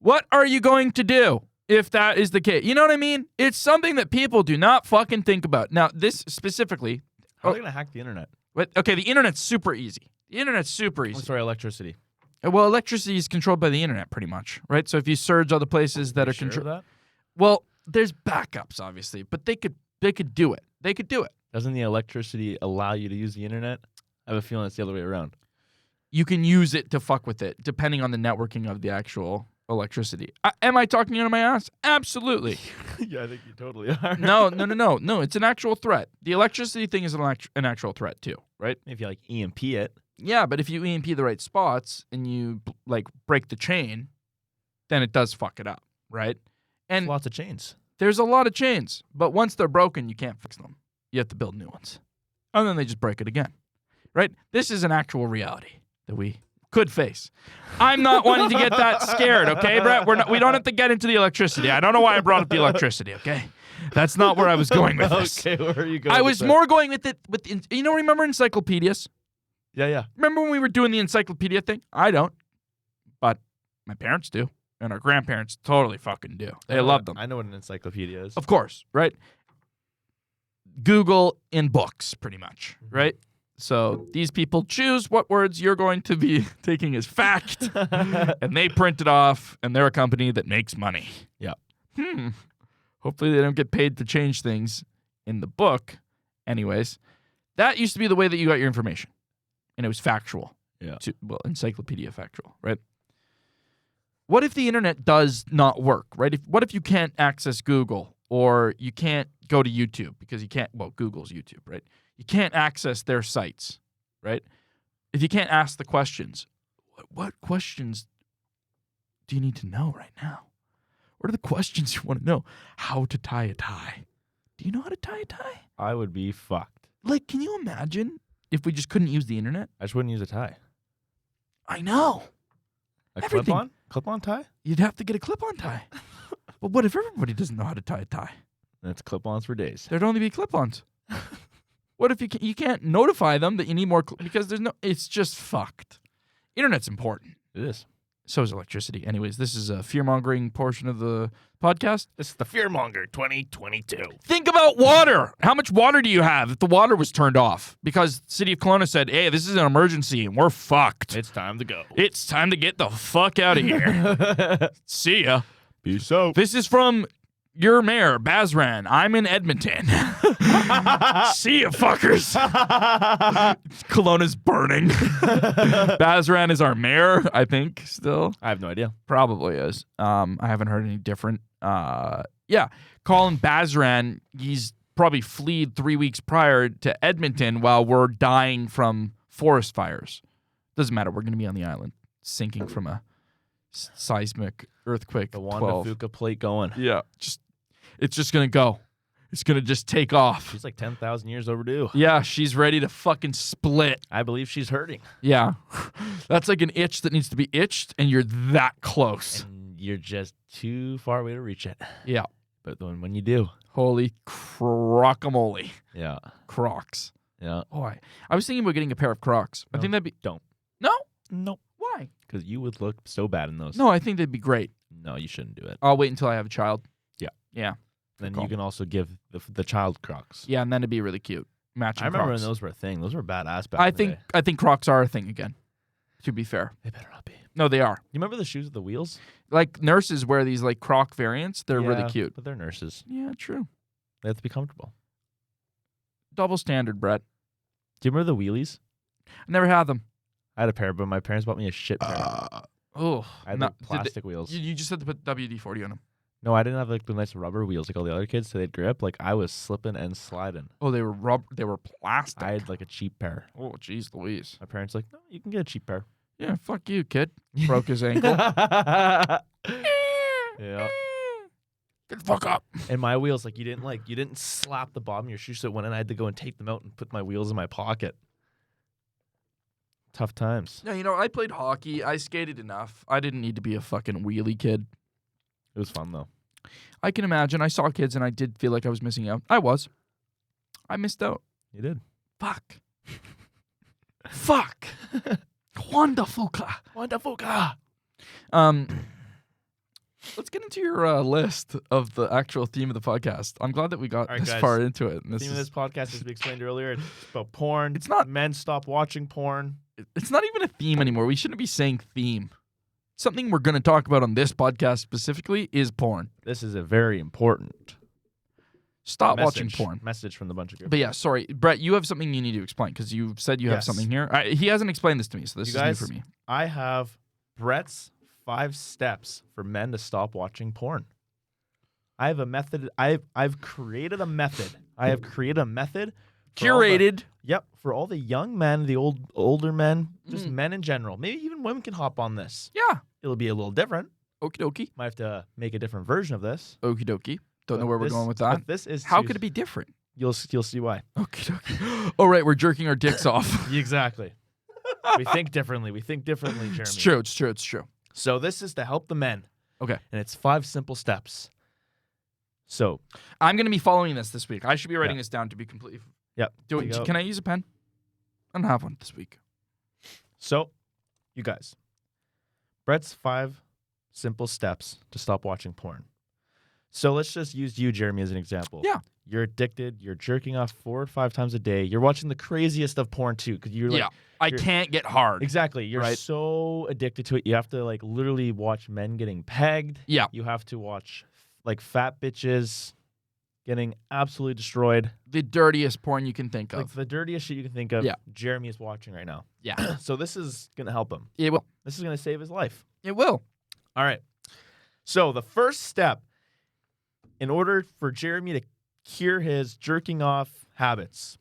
What are you going to do? If that is the case. You know what I mean? It's something that people do not fucking think about. Now, this specifically... How are they going to hack the internet? Okay, the internet's super easy. The internet's super easy. Oh, sorry, electricity. Well, electricity is controlled by the internet pretty much, right? So if you surge other places that are Sure controlled... that? Well, there's backups, obviously, but they could do it. They could do it. Doesn't the electricity allow you to use the internet? I have a feeling it's the other way around. You can use it to fuck with it, depending on the networking of the actual... electricity. Am I talking out of my ass? Absolutely. Yeah, I think you totally are. No. It's an actual threat. The electricity thing is an actual threat too, right? If you like EMP it. Yeah, but if you EMP the right spots and you like break the chain, then it does fuck it up, right? And There's lots of chains. there's a lot of chains, but once they're broken, you can't fix them. You have to build new ones. And then they just break it again, right? This is an actual reality that we could face. I'm not wanting to get that scared, okay, Brett? We don't have to get into the electricity. I don't know why I brought up the electricity, okay? That's not where I was going with this. Okay, where are you going? I was more going with it remember encyclopedias? Yeah. Remember when we were doing the encyclopedia thing? I don't, but my parents do, and our grandparents totally fucking do. They love them. I know what an encyclopedia is. Of course, right? Google in books, pretty much, right? So these people choose what words you're going to be taking as fact, and they print it off, and they're a company that makes money. Yeah. Hopefully they don't get paid to change things in the book. Anyways, that used to be the way that you got your information, and it was factual. Yeah. Encyclopedia factual, right? What if the internet does not work, right? What if you can't access Google, or you can't go to YouTube because you can't, Google's YouTube, right? You can't access their sites, right? If you can't ask the questions, what questions do you need to know right now? What are the questions you want to know? How to tie a tie. Do you know how to tie a tie? I would be fucked. Like, can you imagine if we just couldn't use the internet? I just wouldn't use a tie. I know. A Everything. clip-on? Clip-on tie? You'd have to get a clip-on tie. But what if everybody doesn't know how to tie a tie? That's clip-ons for days. There'd only be clip-ons. What if you can't notify them that you need more because it's just fucked. Internet's important. It is. So is electricity. Anyways, this is a fear-mongering portion of the podcast. This is the Fearmonger 2022. Think about water. How much water do you have if the water was turned off? Because the city of Kelowna said, hey, this is an emergency and we're fucked. It's time to go. It's time to get the fuck out of here. See ya. Peace out. This is from your mayor, Bazran. I'm in Edmonton. See ya, fuckers. Kelowna's burning. Bazran is our mayor, I think, still. I have no idea. Probably is. I haven't heard any different. Yeah. Colin Bazran, he's probably fled 3 weeks prior to Edmonton while we're dying from forest fires. Doesn't matter. We're going to be on the island, sinking from a seismic earthquake. The Wanda Fuca plate going. Yeah. It's just going to go. is going to just take off. She's like 10,000 years overdue. Yeah, she's ready to fucking split. I believe she's hurting. Yeah. That's like an itch that needs to be itched, and you're that close. And you're just too far away to reach it. Yeah. But when you do. Holy crockamole. Yeah. Crocs. Yeah. Oh, I was thinking about getting a pair of Crocs. I No, think that'd be... Don't. No? Nope. Why? Because you would look so bad in those. No, I think they'd be great. No, you shouldn't do it. I'll wait until I have a child. Yeah. Yeah. Then call. you can also give the child Crocs. Yeah, and then it'd be really cute. Matching I remember Crocs. when those were a thing. Those were badass back in the day. I think Crocs are a thing again, to be fair. They better not be. No, they are. You remember the shoes with the wheels? Like nurses wear these like Croc variants. They're really Yeah, cute. But they're nurses. Yeah, true. They have to be comfortable. Double standard, Brett. Do you remember the wheelies? I never had them. I had a pair, but my parents bought me a shit pair. Oh, I had like plastic wheels. You just had to put WD-40 on them. No, I didn't have like the nice rubber wheels like all the other kids, so they'd grip. Like I was slipping and sliding. Oh, they were rubber. They were plastic. I had like a cheap pair. Oh, jeez, Louise. My parents like, no, you can get a cheap pair. Yeah, fuck you, kid. Broke his ankle. Yeah. Get the fuck up. And my wheels, like you didn't slap the bottom of your shoe so it went in. I had to go and take them out and put my wheels in my pocket. Tough times. Yeah, I played hockey. I skated enough. I didn't need to be a fucking wheelie kid. It was fun though. I can imagine. I saw kids and I did feel like I was missing out. I missed out. You did. Fuck. Fuck. Wonderful. Wonderful. Let's get into your list of the actual theme of the podcast. I'm glad that we got All right, this guys. far into it. And The theme of this podcast, as we explained earlier, it's about porn. It's not- Men stop watching porn. It's not even a theme anymore. We shouldn't be saying theme. Something we're going to talk about on this podcast specifically is porn. This is a very important Stop watching porn. Message from the Buncha Grifters. But yeah, sorry, Brett, you have something you need to explain because you said you have Yes. something here. He hasn't explained this to me, so this You is guys- new for me. I have Brett's 5 steps for men to stop watching porn. I have a method. I've created a method. I have created a method. Curated. For all the young men, the older men, just men in general. Maybe even women can hop on this. Yeah. It'll be a little different. Okie dokie. Might have to make a different version of this. Okie dokie. Don't know But where we're this- going with but that. This is How could it be different? You'll see why. Okie dokie. Oh, right, we're jerking our dicks off. Exactly. We think differently. Jeremy. It's true. It's true. It's true. So this is to help the men. Okay. And it's 5 simple steps. So, I'm going to be following this week. I should be writing this down to be completely. yep. Do there you go. Can I use a pen? I don't have one this week. So, you guys, Brett's 5 simple steps to stop watching porn. So let's just use you, Jeremy, as an example. Yeah. You're addicted. You're jerking off 4 or 5 times a day. You're watching the craziest of porn too, because you're like, Yeah. I can't get hard. exactly. You're Right. so addicted to it. You have to like literally watch men getting pegged. Yeah. You have to watch like fat bitches getting absolutely destroyed. The dirtiest porn you can think Like of. the dirtiest shit you can think of. Yeah. Jeremy is watching right now. Yeah. So this is gonna help him. It will. This is gonna save his life. It will. All right. So the first step, in order for Jeremy to cure his jerking off habits,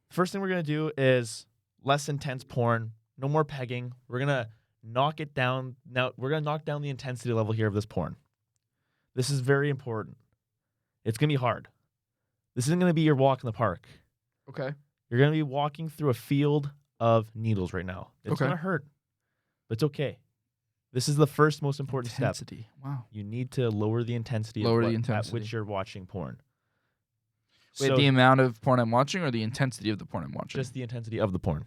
first thing we're going to do is less intense porn, no more pegging. We're going to knock it down. Now, we're going to knock down the intensity level here of this porn. This is very important. It's going to be hard. This isn't going to be your walk in the park. Okay. You're going to be walking through a field of needles right now. It's Okay. going to hurt, but it's okay. This is the first most important step. Intensity. Wow. You need to lower the intensity Lower of the at intensity. which you're watching porn. Wait, So the amount of porn I'm watching or the intensity of the porn I'm watching? just the intensity of the porn.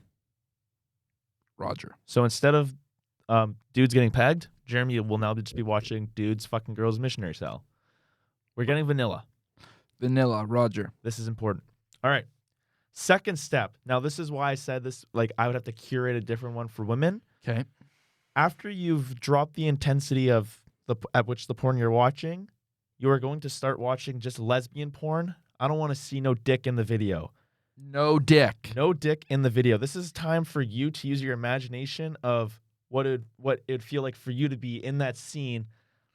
Roger. So instead of dudes getting pegged, Jeremy will now just be watching dudes fucking girls missionary style. We're getting vanilla. Vanilla. Roger. This is important. All right. Second step. Now this is why I said this. Like I would have to curate a different one for women. Okay. After you've dropped the intensity of at which the porn you're watching, you are going to start watching just lesbian porn. I don't want to see no dick in the video. No dick. No dick in the video. This is time for you to use your imagination of what it'd feel like for you to be in that scene.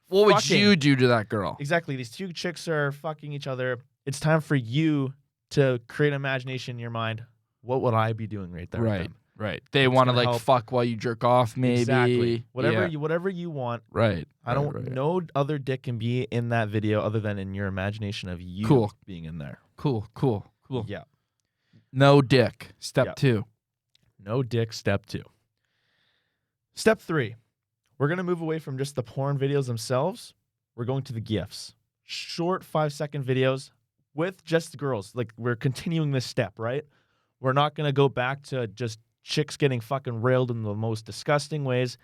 What would Fucking- you do to that girl? Exactly. These 2 chicks are fucking each other. It's time for you to create imagination in your mind. What would I be doing right there? with Right. them? Right. They It's want to gonna like help. fuck while you jerk off, maybe. Exactly. Yeah. Whatever you want. Right. I don't. Right. No other dick can be in that video other than in your imagination of you Cool. being in there. Cool. Yeah. No dick. Step Yep. 2. No dick. Step 2. Step 3. We're gonna move away from just the porn videos themselves. We're going to the GIFs. Short 5-second videos with just the girls. Like, we're continuing this step, right? We're not gonna go back to just chicks getting fucking railed in the most disgusting ways.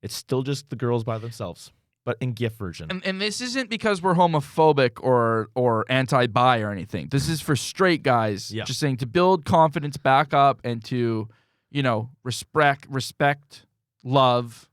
It's still just the girls by themselves, but in GIF version. And this isn't because we're homophobic or anti-bi or anything. This is for straight guys. Yeah. Just saying to build confidence back up and to, respect, love,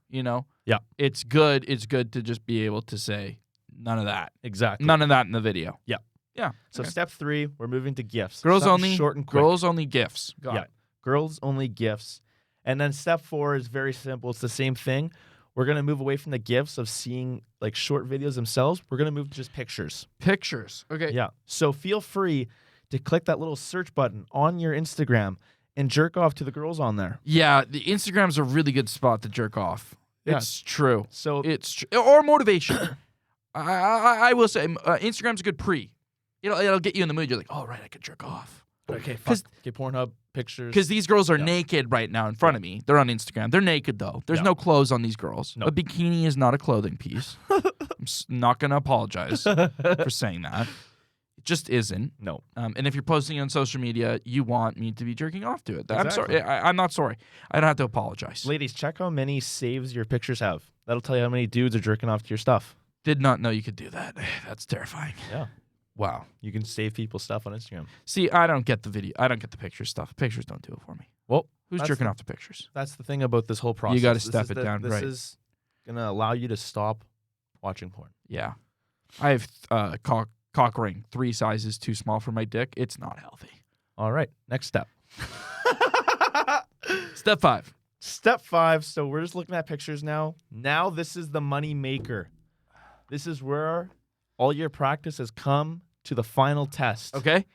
Yeah. It's good. It's good to just be able to say none of that. Exactly. None of that in the video. Yeah. Yeah. So okay. step 3, we're moving to GIFs. Girls Something only. short and quick. Girls only gifts. Got Yeah. it. Girls only GIFs. And then step 4 is very simple. It's the same thing. We're going to move away from the GIFs of seeing like short videos themselves. We're going to move to just pictures. Pictures. Okay. Yeah. So feel free to click that little search button on your Instagram and jerk off to the girls on there. Yeah. The Instagram's a really good spot to jerk off. Yeah. It's true. So It's or motivation. I will say Instagram's a good pre. It'll get you in the mood. You're like, oh right, I could jerk off. okay, fuck. Okay, Pornhub pictures. Because these girls are Yeah. naked right now in front of me. They're on Instagram. They're naked though. There's Yeah. no clothes on these girls. No. A bikini is not a clothing piece. I'm not gonna apologize for saying that. It just isn't. No. And if you're posting on social media, you want me to be jerking off to it. I'm Exactly. sorry. I'm not sorry. I don't have to apologize. Ladies, check how many saves your pictures have. That'll tell you how many dudes are jerking off to your stuff. Did not know you could do that. That's terrifying. Yeah. Wow. You can save people's stuff on Instagram. See, I don't get the video. I don't get the picture stuff. Pictures don't do it for me. Well, Who's that's jerking the- off to pictures? That's the thing about this whole process. gotta This step is it down, This right. is going to allow you to stop watching porn. Yeah. I have cock ring 3 sizes too small for my dick. It's not healthy. All right. Next step. Step 5. Step 5. So we're just looking at pictures now. Now this is the money maker. This is where all your practice has come to the final test. Okay.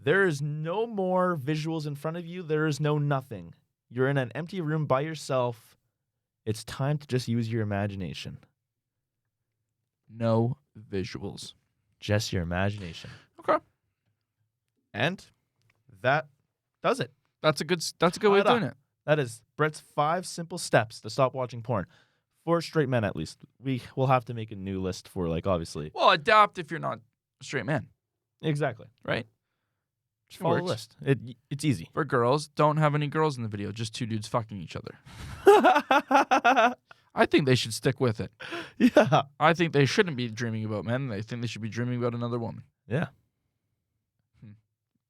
There is no more visuals in front of you. There is no nothing. You're in an empty room by yourself. It's time to just use your imagination. No visuals. Just your imagination. Okay. And that does it. That's a good way of doing it. That is Brett's 5 simple steps to stop watching porn. For straight men, at least. We will have to make a new list for, like, obviously. Well, adapt if you're not a straight man, Exactly. right? Just follow the works. list. It's easy. For girls, don't have any girls in the video. Just 2 dudes fucking each other. I think they should stick with it. Yeah. I think they shouldn't be dreaming about men. I think they should be dreaming about another woman. Yeah.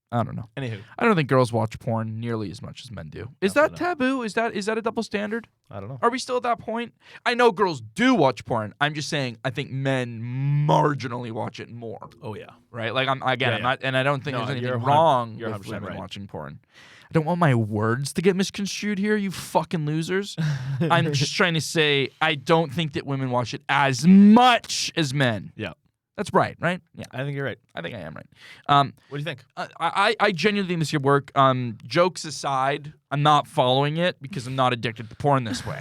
I don't know. Anywho, I don't think girls watch porn nearly as much as men do. Is that Definitely taboo? Is that a double standard? I don't know. Are we still at that point? I know girls do watch porn. I'm just saying I think men marginally watch it more. Oh, yeah. Right? Like I'm Yeah. not, and I don't think No, there's you're anything 100 wrong you're with 100% women right. watching porn. I don't want my words to get misconstrued here, you fucking losers. I'm just trying to say I don't think that women watch it as much as men. Yeah. That's right? Yeah, I think you're right. I think I am right. What do you think? I genuinely think this could work. Jokes aside, I'm not following it because I'm not addicted to porn this way.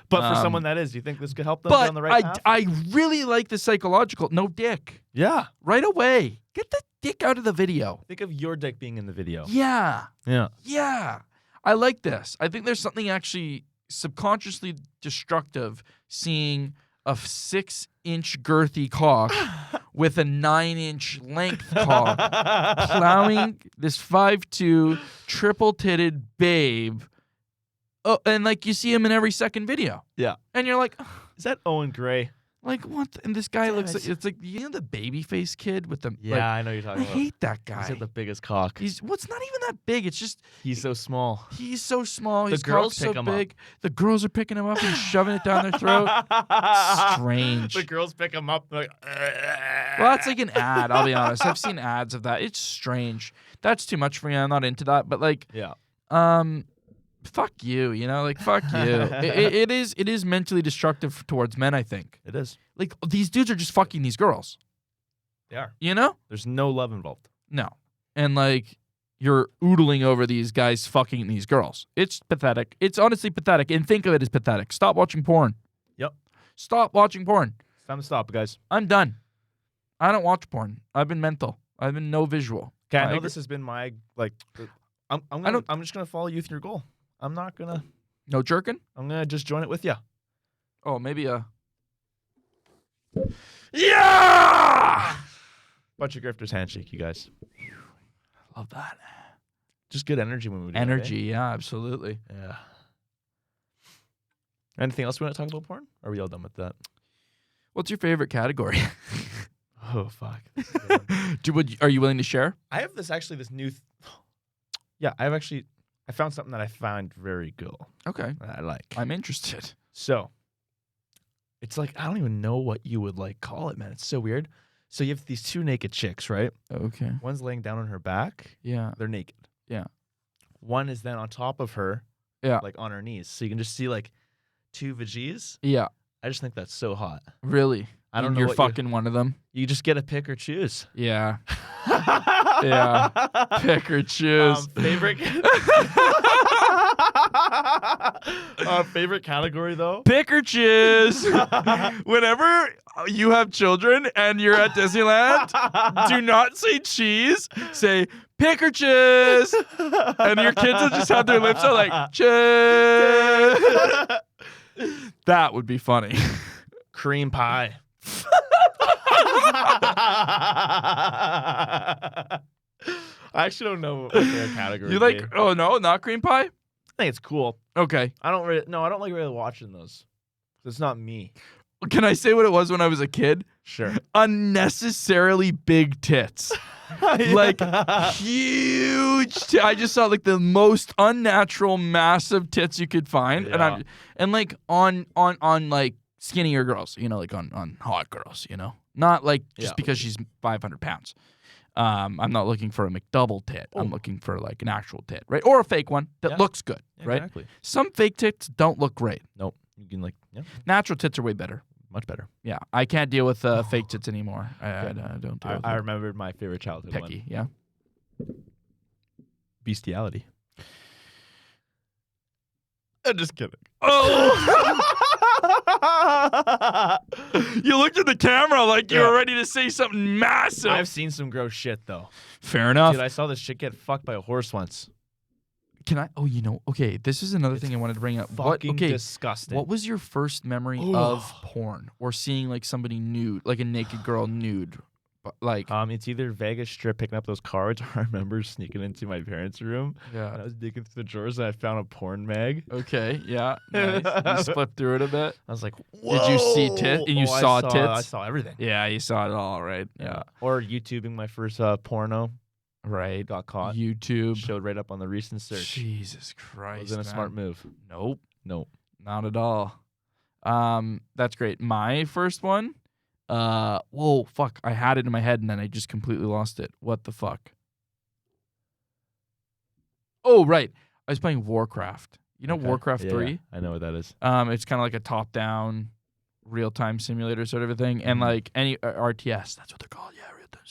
But for someone that is, do you think this could help them But get on the right path? I really like the psychological. No dick. Yeah. Right away. Get the dick out of the video. Think of your dick being in the video. Yeah. Yeah. Yeah. I like this. I think there's something actually subconsciously destructive seeing a 6-inch girthy cock with a 9-inch length cock plowing this 5'2" triple-titted babe. Oh, and like you see him in every second video. Yeah. And you're like, Is that Owen Gray? like what? And this guy Damn looks it. like it's like the baby face kid with the Yeah, like, I know you're I talking about. hate that He's guy. got the biggest cock. He's what's not even that big. It's just He's so small. he's so small. The His girls cock's so pick him up. big. The girls are picking him up and shoving it down their throat. Strange. The girls pick him up. Like, Well, that's like an ad. I'll be honest. I've seen ads of that. It's strange. That's too much for me. I'm not into that. But like, yeah. fuck you. Like fuck you. It is mentally destructive towards men. I think. It is. Like these dudes are just fucking these girls. They are. You know? There's no love involved. No. And like, you're oodling over these guys fucking these girls. It's pathetic. It's honestly pathetic. And think of it as pathetic. Stop watching porn. Yep. Stop watching porn. It's time to stop, guys. I'm done. I don't watch porn. I've been mental. I've been no visual. Okay, I know this has been my I'm just gonna follow you with your goal. I'm not gonna. No jerking? I'm gonna just join it with you. Oh, maybe yeah! Buncha Grifters handshake, you guys. Love that. Just good energy when we do Energy, yeah, absolutely. it. Yeah. Anything else we want to talk about porn? Or are we all done with that? What's your favorite category? Oh fuck. Are you willing to share? I have this new. Yeah, I found something that I found very cool. Okay. That I like. I'm interested. So, it's like, I don't even know what you would call it, man. It's so weird. So you have these two naked chicks, right? Okay. One's laying down on her back. Yeah. They're naked. Yeah. One is then on top of her. Yeah. On her knees. So you can just see two veggies. Yeah. I just think that's so hot. Really? I don't know. You're fucking one of them. You just get to pick or choose. Yeah. Yeah. Pick or choose. Favorite. Favorite category though. Pick or choose. Whenever you have children and you're at Disneyland, do not say cheese. Say pick or choose. And your kids will just have their lips out like choose. That would be funny. Cream pie. I actually don't know what their category. You like? Oh no, not cream pie. I think it's cool. Okay. I don't really watching those. It's not me. Can I say what it was when I was a kid? Sure. Unnecessarily big tits. Like huge. I just saw the most unnatural, massive tits you could find, Yeah. and on skinnier girls, on hot girls, not just because she's 500 pounds. I'm not looking for a McDouble tit. I'm looking for an actual tit, right? Or a fake one that looks good, right? Exactly. Some fake tits don't look great. Nope. You can Natural tits are way better. much better. Yeah, I can't deal with fake tits anymore. I don't deal with I remembered my favorite childhood picky. one. Yeah. Bestiality. I'm just kidding. Oh! You looked at the camera like you were ready to say something massive. I've seen some gross shit though. Fair enough. Dude, I saw this chick get fucked by a horse once. Can I? Oh, okay. This is another thing I wanted to bring up. Fucking disgusting. What was your first memory of porn or seeing somebody nude, a naked girl nude? It's either Vegas Strip picking up those cards, or I remember sneaking into my parents' room. Yeah. And I was digging through the drawers and I found a porn mag. Okay. Yeah. Nice. You flipped through it a bit. I was like, whoa. Did you see tits? And you saw tits? I saw everything. Yeah, you saw it all, right? Yeah. Or YouTubing my first porno. Right. Got caught. YouTube. Showed right up on the recent search. Jesus Christ. Wasn't a smart move. Nope. Nope. Not at all. That's great. My first one. Whoa, fuck. I had it in my head and then I just completely lost it. What the fuck? Oh, right. I was playing Warcraft. You know Warcraft 3? Yeah, I know what that is. It's kind of like a top-down real-time simulator sort of a thing. And any RTS, that's what they're called. Yeah, real-time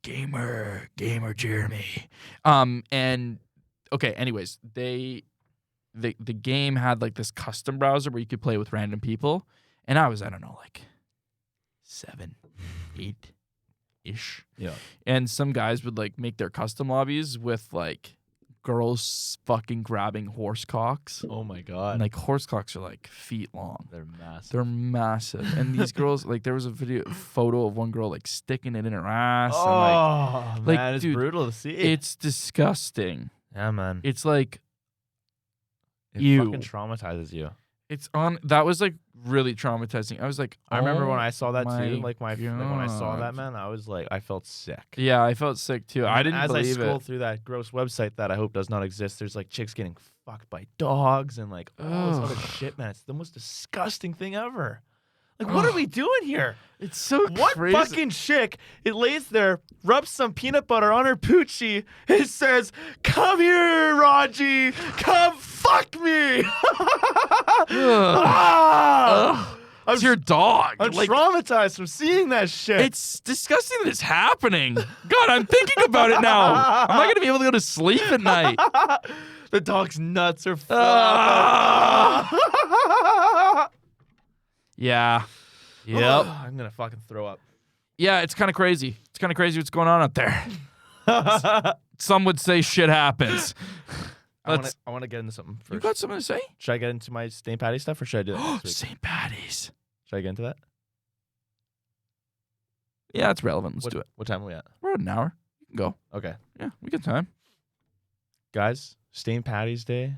simulator. Gamer Jeremy. And okay, anyways, the game had this custom browser where you could play with random people. And I was, I don't know, 7, 8-ish. Yeah. And some guys would make their custom lobbies with girls fucking grabbing horse cocks. Oh my god. And horse cocks are feet long. They're massive. They're massive. And these girls, there was a photo of one girl sticking it in her ass. Oh, and, man, it's dude, brutal to see. It's disgusting. Yeah, man. It's it ew. fucking traumatizes you. That was really traumatizing. I was I remember when I saw that too. my When I saw that, man, I was I felt sick. Yeah, I felt sick too. I didn't believe it. As I scroll through that gross website that I hope does not exist, there's chicks getting fucked by dogs and all this other shit, man. It's the most disgusting thing ever. What are we doing here? It's so What crazy. fucking chick, it lays there, rubs some peanut butter on her poochie, and says, "Come here, Raji, come fuck me." Ah! It's your dog. I'm traumatized from seeing that shit. It's disgusting that it's happening. God, I'm thinking about it now. I'm not going to be able to go to sleep at night. The dog's nuts are Yeah. Yep. I'm going to fucking throw up. Yeah, it's kind of crazy. It's kind of crazy what's going on out there. Some would say shit happens. I want to get into something first. You got something to say? Should I get into my St. Patty's stuff or should I do that next week? St. Patty's. Should I get into that? Yeah, it's relevant. Let's do it. What time are we at? We're at an hour. You can go. Okay. Yeah, we got time. Guys, St. Patty's Day.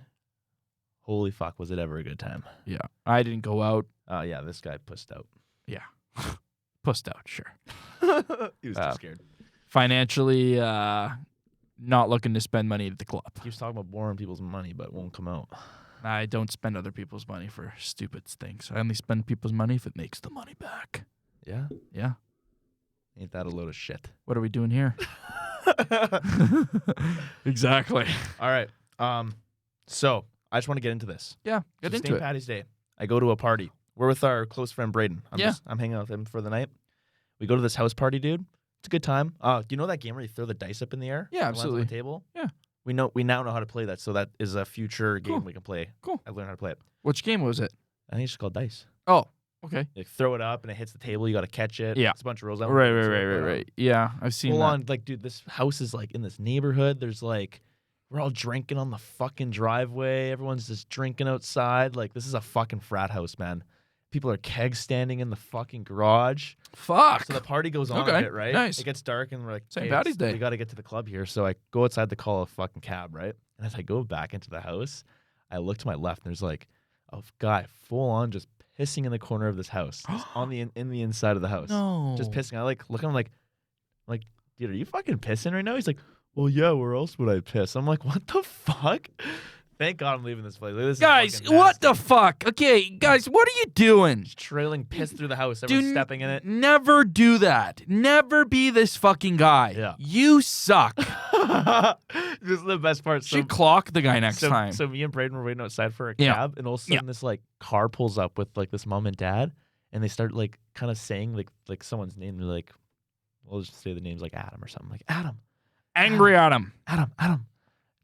Holy fuck, was it ever a good time? Yeah. I didn't go out. Yeah, this guy pussed out. Yeah. Pussed out, sure. He was too scared. Financially, not looking to spend money at the club. He was talking about borrowing people's money, but it won't come out. I don't spend other people's money for stupid things. I only spend people's money if it makes the money back. Yeah? Yeah. Ain't that a load of shit? What are we doing here? Exactly. All right. So I just want to get into this. Yeah, get into it. St. Patty's Day. I go to a party. We're with our close friend Braden. Yeah. I'm hanging out with him for the night. We go to this house party, dude. It's a good time. Do you know that game where you throw the dice up in the air? Yeah, and it lands absolutely. on the table? Yeah. We now know how to play that, so that is a future game we can play. Cool. I've learned how to play it. Which game was it? I think it's just called dice. Oh, okay. You throw it up and it hits the table. You got to catch it. Yeah. It's a bunch of rules. Right. Yeah, I've seen Full that. on, like, dude, this house is like in this neighborhood. There's like, we're all drinking on the fucking driveway. Everyone's just drinking outside. Like, this is a fucking frat house, man. People are keg standing in the fucking garage. Fuck. So the party goes on a bit, right? Nice. It gets dark and we're like, St. Patty's Day. We got to get to the club here. So I go outside to call a fucking cab, right? And as I go back into the house, I look to my left and there's like a guy full on just pissing in the corner of this house. Just on the in the inside of the house. No. Just pissing. I like look at him like, dude, are you fucking pissing right now? He's like, well, yeah, where else would I piss? I'm like, what the fuck? Thank God I'm leaving this place. This Guys, is fucking what the nasty. fuck? Okay, guys, what are you doing? Just trailing piss through the house. Everyone's stepping in it. Never do that. Never be this fucking guy. Yeah. You suck. This is the best part. Should clock the guy next time. So me and Braden were waiting outside for a Yeah. cab, and all of a sudden this like car pulls up with like this mom and dad, and they start like kind of saying like someone's name. They're like, we'll just say the name's like Adam or something. Like Adam. Angry at him. Adam.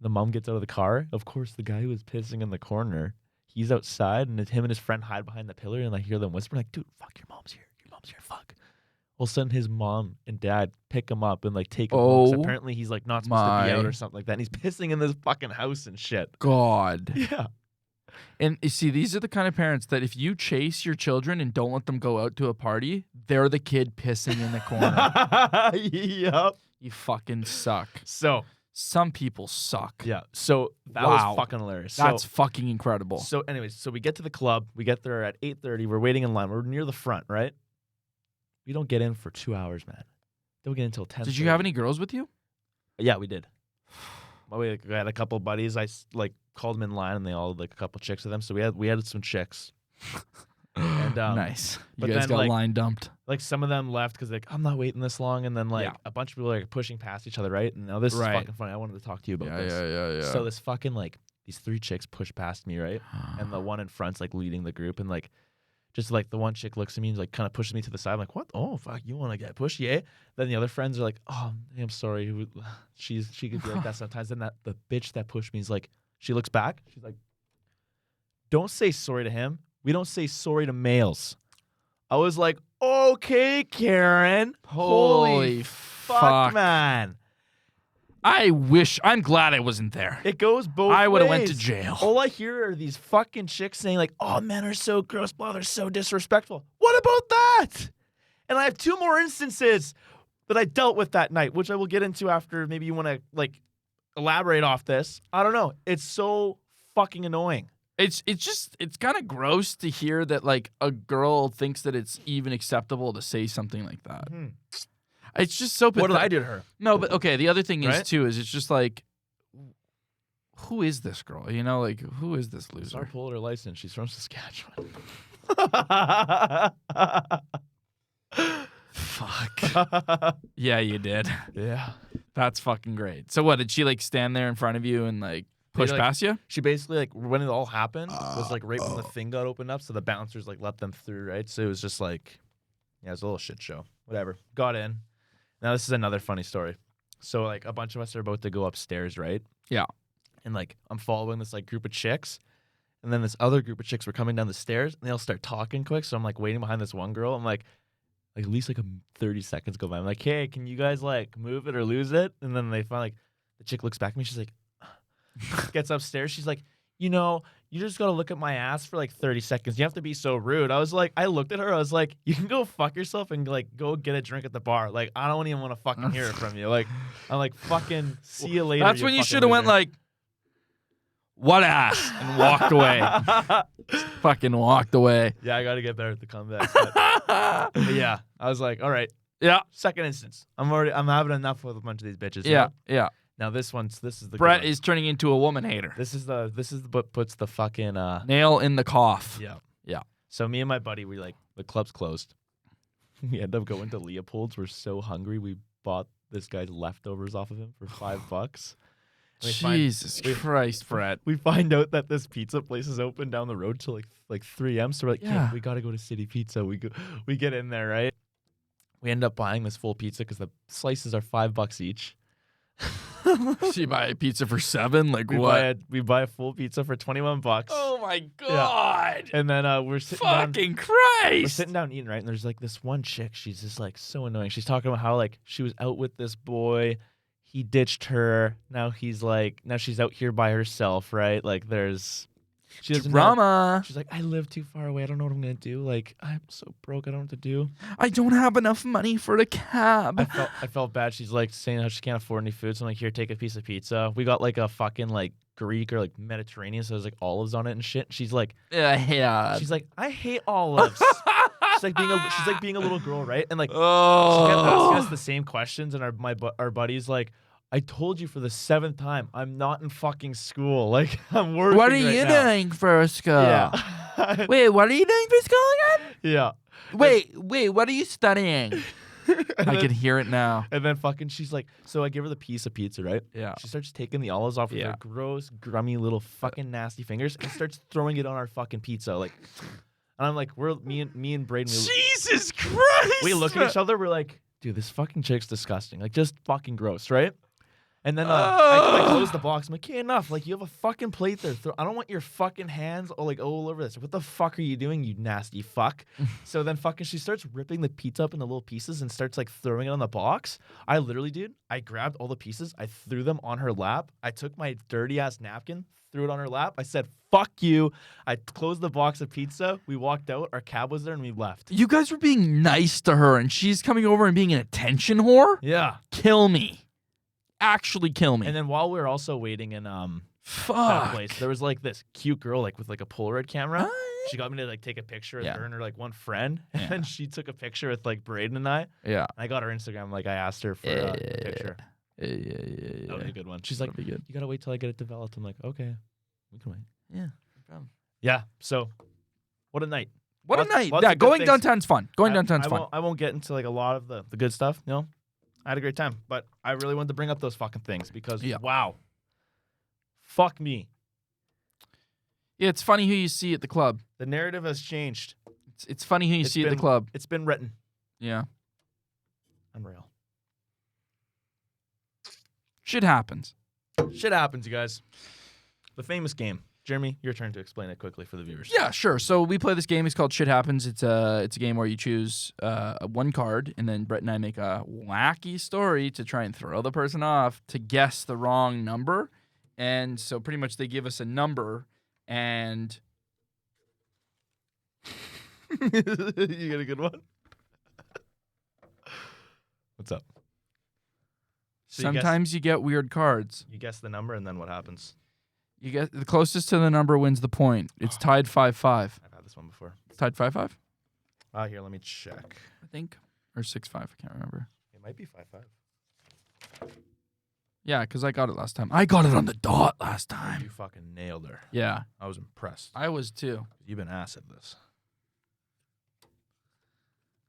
The mom gets out of the car. Of course, the guy who was pissing in the corner, he's outside, and him and his friend hide behind the pillar, and I hear them whisper like, dude, fuck, your mom's here. Fuck. All of a sudden, his mom and dad pick him up and like take him home. 'Cause apparently, he's like not supposed to be out or something like that. And he's pissing in this fucking house and shit. God. Yeah. And you see, these are the kind of parents that if you chase your children and don't let them go out to a party, they're the kid pissing in the corner. Yep. You fucking suck. So, some people suck. yeah. So, that Wow. was fucking hilarious. That's fucking incredible. So, anyways, so we get to the club. We get there at 8:30. We're waiting in line. We're near the front, right? We don't get in for 2 hours, man. Don't get in until 10. Did you have any girls with you? Yeah, we did. We had a couple buddies. I like called them in line, and they all had like a couple chicks with them. So we had some chicks. And nice. You but guys then, got like- line dumped. Like some of them left because like I'm not waiting this long, and then like Yeah. a bunch of people are like pushing past each other, right? And now this Right. is fucking funny. I wanted to talk to you about this. Yeah. So this fucking like these 3 chicks push past me, right? And the one in front's like leading the group, and like just like the one chick looks at me and like kind of pushes me to the side. I'm like, what? Oh fuck, you want to get pushy, eh? Then the other friends are like, oh, I'm sorry. She could be like that sometimes. Then the bitch that pushed me is like, she looks back. She's like, don't say sorry to him. We don't say sorry to males. I was like, okay, Karen. Holy fuck, man. I'm glad I wasn't there. It goes both ways. I would have went to jail. All I hear are these fucking chicks saying like, oh, men are so gross, blah, they're so disrespectful. What about that? And I have 2 more instances that I dealt with that night, which I will get into after. Maybe you want to like elaborate off this. I don't know. It's so fucking annoying. It's kind of gross to hear that like a girl thinks that it's even acceptable to say something like that. Mhm. It's just so What did I do to her? No, but okay, the other thing is Right? too is it's just like who is this girl? You know, like who is this Sorry, loser? pulled her license. She's from Saskatchewan. Fuck. Yeah, you did. Yeah. That's fucking great. So what, did she like stand there in front of you and like Push like, past you? She basically, like, when it all happened, was, like, right when the thing got opened up, so the bouncers, like, let them through, right? So it was just, like, yeah, it was a little shit show. Whatever. Got in. Now, this is another funny story. So, like, a bunch of us are about to go upstairs, right? Yeah. And, like, I'm following this, like, group of chicks. And then this other group of chicks were coming down the stairs, and they'll start talking quick. So I'm, like, waiting behind this one girl. I'm, like at least, like, 30 seconds go by. I'm like, hey, can you guys, like, move it or lose it? And then they finally, like, the chick looks back at me. She's like, gets upstairs. She's like, you know, you just got to look at my ass for, like, 30 seconds. You have to be so rude. I was like, I looked at her. I was like, you can go fuck yourself and, like, go get a drink at the bar. Like, I don't even want to fucking hear it from you. Like, I'm like, fucking see you later. That's when you should have went, like, what ass? And walked away. Fucking walked away. Yeah, I got to get better at the comeback. But yeah, I was like, all right. Yeah. Second instance. I'm having enough with a bunch of these bitches. Yeah. Yeah. Now this is the Brett good one. is turning into a woman hater. This is the what puts the fucking nail in the cough. Yeah. Yeah. So me and my buddy, we like the club's closed. We end up going to Leopold's. We're so hungry. We bought this guy's leftovers off of him for $5. Jesus Christ, Brett. We find out that this pizza place is open down the road till like 3 a.m. So we're like, yeah, we gotta go to City Pizza. We get in there, right? We end up buying this full pizza because the slices are $5 each. So you buy a pizza for $7? Like what? We buy a full pizza for $21. Oh my God! Yeah. And then we're sitting fucking down, Christ! We're sitting down eating, right? And there's like this one chick. She's just like so annoying. She's talking about how like she was out with this boy. He ditched her. Now she's out here by herself, right? Like she doesn't drama. She's like, I live too far away. I don't know what I'm gonna do. Like, I'm so broke. I don't know what to do. I don't have enough money for a cab. I felt bad. She's like saying how she can't afford any food. So I'm like, here, take a piece of pizza. We got like a fucking like Greek or like Mediterranean, so there's like olives on it and shit. She's like, yeah. She's like, I hate olives. She's like being a little girl, right? And like, she kept asking us the same questions, and our buddy's like, I told you for the 7th time, I'm not in fucking school. Like, I'm working. What are you doing for school? Yeah. Wait, what are you doing for school again? Yeah. Wait, what are you studying? I can hear it now. And then fucking, she's like, so I give her the piece of pizza, right? Yeah. She starts taking the olives off with her gross, grummy little fucking nasty fingers and starts throwing it on our fucking pizza. Like, and I'm like, me and Braden. Jesus Christ! We look at each other. We're like, dude, this fucking chick's disgusting. Like, just fucking gross, right? And then I close the box. I'm like, okay, enough. Like, you have a fucking plate there. I don't want your fucking hands all over this. What the fuck are you doing, you nasty fuck? So then fucking she starts ripping the pizza up into little pieces and starts like throwing it on the box. I literally, dude, I grabbed all the pieces. I threw them on her lap. I took my dirty ass napkin, threw it on her lap. I said, fuck you. I closed the box of pizza. We walked out. Our cab was there and we left. You guys were being nice to her and she's coming over and being an attention whore? Yeah. Kill me. Actually kill me. And then while we were also waiting in Fuck. that place, there was like this cute girl like with like a Polaroid camera. She got me to like take a picture of her and her like one friend, and then she took a picture with like Braden and I. Yeah. And I got her Instagram. Like I asked her for a picture. Yeah. That would be a good one. She's like, be good. You gotta wait till I get it developed. I'm like, okay, we can wait. Yeah. No problem. Yeah. So, what a night. What a night. Yeah. Going downtown's fun. Fun. I won't get into like a lot of the good stuff. You know. I had a great time, but I really wanted to bring up those fucking things because, wow, fuck me. Yeah, it's funny who you see at the club. The narrative has changed. It's funny who you see at the club. It's been written. Yeah. Unreal. Shit happens. Shit happens, you guys. The famous game. Jeremy, your turn to explain it quickly for the viewers. Yeah, sure. So we play this game. It's called Shit Happens. It's a game where you choose one card, and then Brett and I make a wacky story to try and throw the person off to guess the wrong number. And so pretty much they give us a number, and you got a good one? What's up? So sometimes you get weird cards. You guess the number, and then what happens? You get the closest to the number wins the point. It's tied 5-5. I've had this one before. It's tied 5-5? Here, let me check. I think. Or 6-5. I can't remember. It might be 5-5. Yeah, because I got it last time. I got it on the dot last time. You fucking nailed her. Yeah. I was impressed. I was too. You've been ass at this.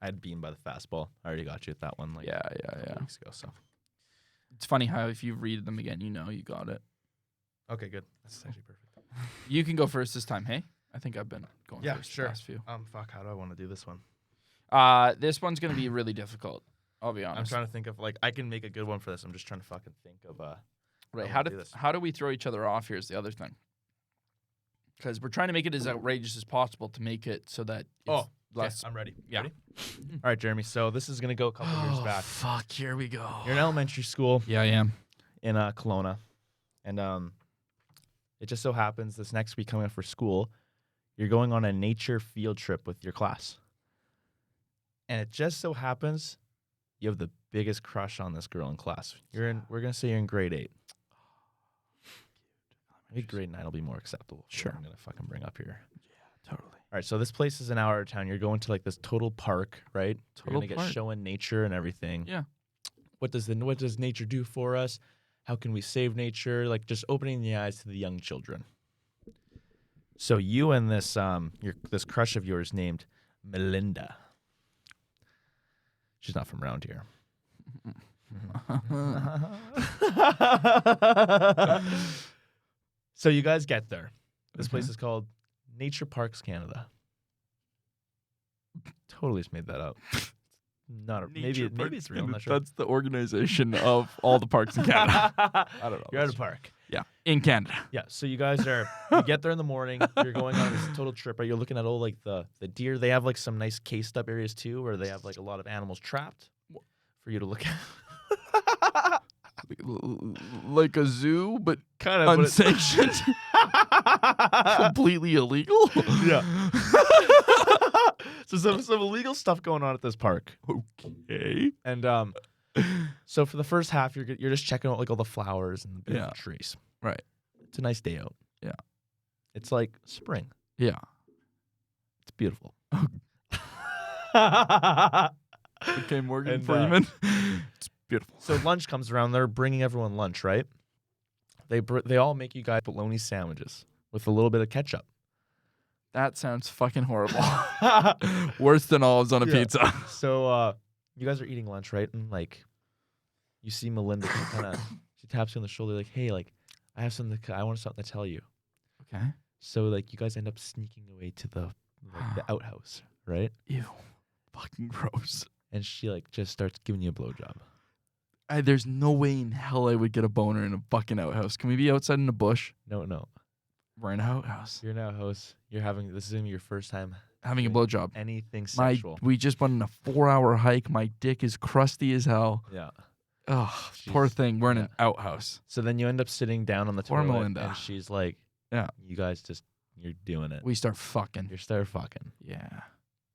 I had beaten by the fastball. I already got you at that one like a couple weeks ago. So it's funny how if you read them again, you know you got it. Okay, good. That's actually perfect. You can go first this time, hey? I think I've been going first sure. the last few. Fuck, how do I want to do this one? This one's going to be really difficult. I'll be honest. I'm trying to think of, like, I can make a good one for this. I'm just trying to fucking think of, Right. I How do we throw each other off here is the other thing. Because we're trying to make it as outrageous as possible to make it so that it's less. I'm ready. Yeah. Ready? All right, Jeremy. So this is going to go a couple years back. Fuck, here we go. You're in elementary school Yeah, I am. in Kelowna. And it just so happens this next week coming up for school, you're going on a nature field trip with your class. And it just so happens you have the biggest crush on this girl in class. We're going to say you're in grade 8. Maybe grade 9 will be more acceptable. Sure. I'm going to fucking bring up here. Yeah, totally. All right, so this place is an hour out of town. You're going to like this total park, right? You're Total going to park. get showing nature and everything. Yeah. What does nature do for us? How can we save nature? Like just opening the eyes to the young children. So you and this this crush of yours named Melinda. She's not from around here. So you guys get there. This place is called Nature Parks Canada. Totally just made that up. Maybe it's real. I'm not sure. That's the organization of all the parks in Canada. I don't know. You're at a park. Yeah, in Canada. Yeah. So you guys you get there in the morning. You're going on this total trip. Right. You're looking at all like the deer. They have like some nice cased up areas too, where they have like a lot of animals trapped for you to look at. Like a zoo, but Kind of unsanctioned. Completely illegal. Yeah. So some illegal stuff going on at this park. Okay. And so for the first half, you're just checking out like all the flowers and the beautiful Yeah. trees. Right. It's a nice day out. Yeah. It's like spring. Yeah. It's beautiful. Okay, Morgan And, Freeman. It's beautiful. So lunch comes around. They're bringing everyone lunch, right? They all make you guys bologna sandwiches with a little bit of ketchup. That sounds fucking horrible. Worse than olives on a pizza. So you guys are eating lunch, right? And like, you see Melinda she taps you on the shoulder, like, "Hey, like, I want something to tell you." Okay. So like, you guys end up sneaking away to the outhouse, right? Ew. Fucking gross. And she like just starts giving you a blowjob. There's no way in hell I would get a boner in a fucking outhouse. Can we be outside in a bush? No. We're in an outhouse. You're in an outhouse. This is gonna be your first time Having a blowjob. anything sexual. We just went on a 4-hour hike. My dick is crusty as hell. Yeah. Oh, poor thing. We're in an outhouse. So then you end up sitting down on the Poor toilet, Melinda. and she's like, Yeah. you guys you're doing it. We start fucking. You start fucking. Yeah.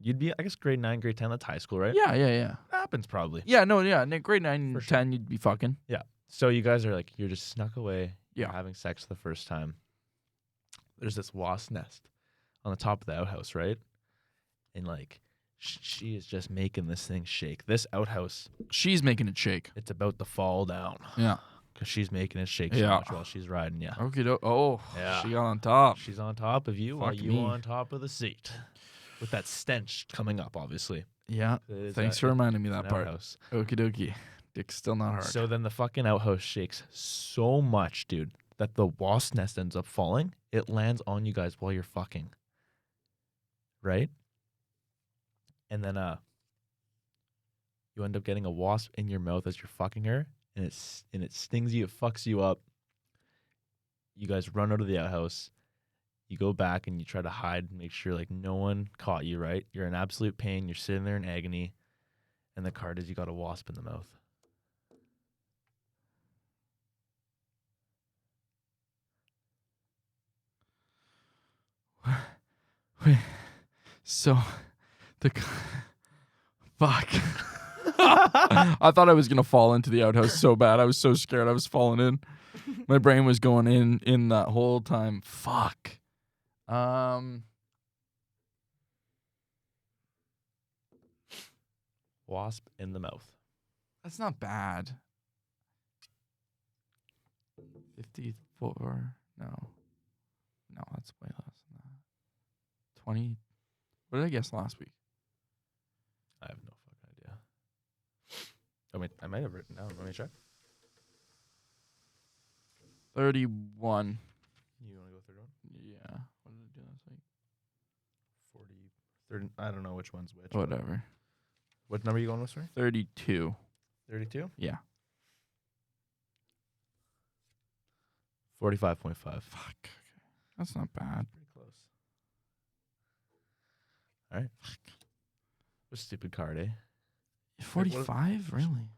You'd be, I guess, grade 9, grade 10. That's high school, right? Yeah. Happens probably. Yeah, no, yeah. Grade 9 For and sure. 10, you'd be fucking. Yeah. So you guys are like, you're just snuck away. Yeah. You're having sex for the first time. There's this wasp nest on the top of the outhouse, right? And like, she is just making this thing shake. This outhouse, She's making it shake. it's about to fall down Yeah. because she's making it shake so Yeah. much while she's riding you. Okay. Oh, Yeah. she got on top. She's on top of you while Fuck you me. on top of the seat. With that stench coming up, obviously. Yeah. It's Thanks a- for reminding me it's that an part. outhouse. Okie dokie. Dick's still not hard. So then the fucking outhouse shakes so much, dude, that the wasp nest ends up falling. It lands on you guys while you're fucking. Right? And then you end up getting a wasp in your mouth as you're fucking her, and it stings you, it fucks you up. You guys run out of the outhouse. You go back and you try to hide and make sure like no one caught you, right? You're in absolute pain, you're sitting there in agony, and the card is you got a wasp in the mouth. Wait. So, fuck. I thought I was gonna fall into the outhouse so bad. I was so scared. I was falling in. My brain was going in that whole time. Fuck. Wasp in the mouth. That's not bad. 54. No, that's way less than that. 20. What did I guess last week? I have no fucking idea. I might have written down. Let me check. 31. You want to go 31? Yeah. What did I do last week? 40, 30. I don't know which one's which. Whatever. What number are you going with, sorry? 32. 32? Yeah. 45.5. Fuck. That's not bad. Pretty close. All right. What a stupid card, eh? 45? Really?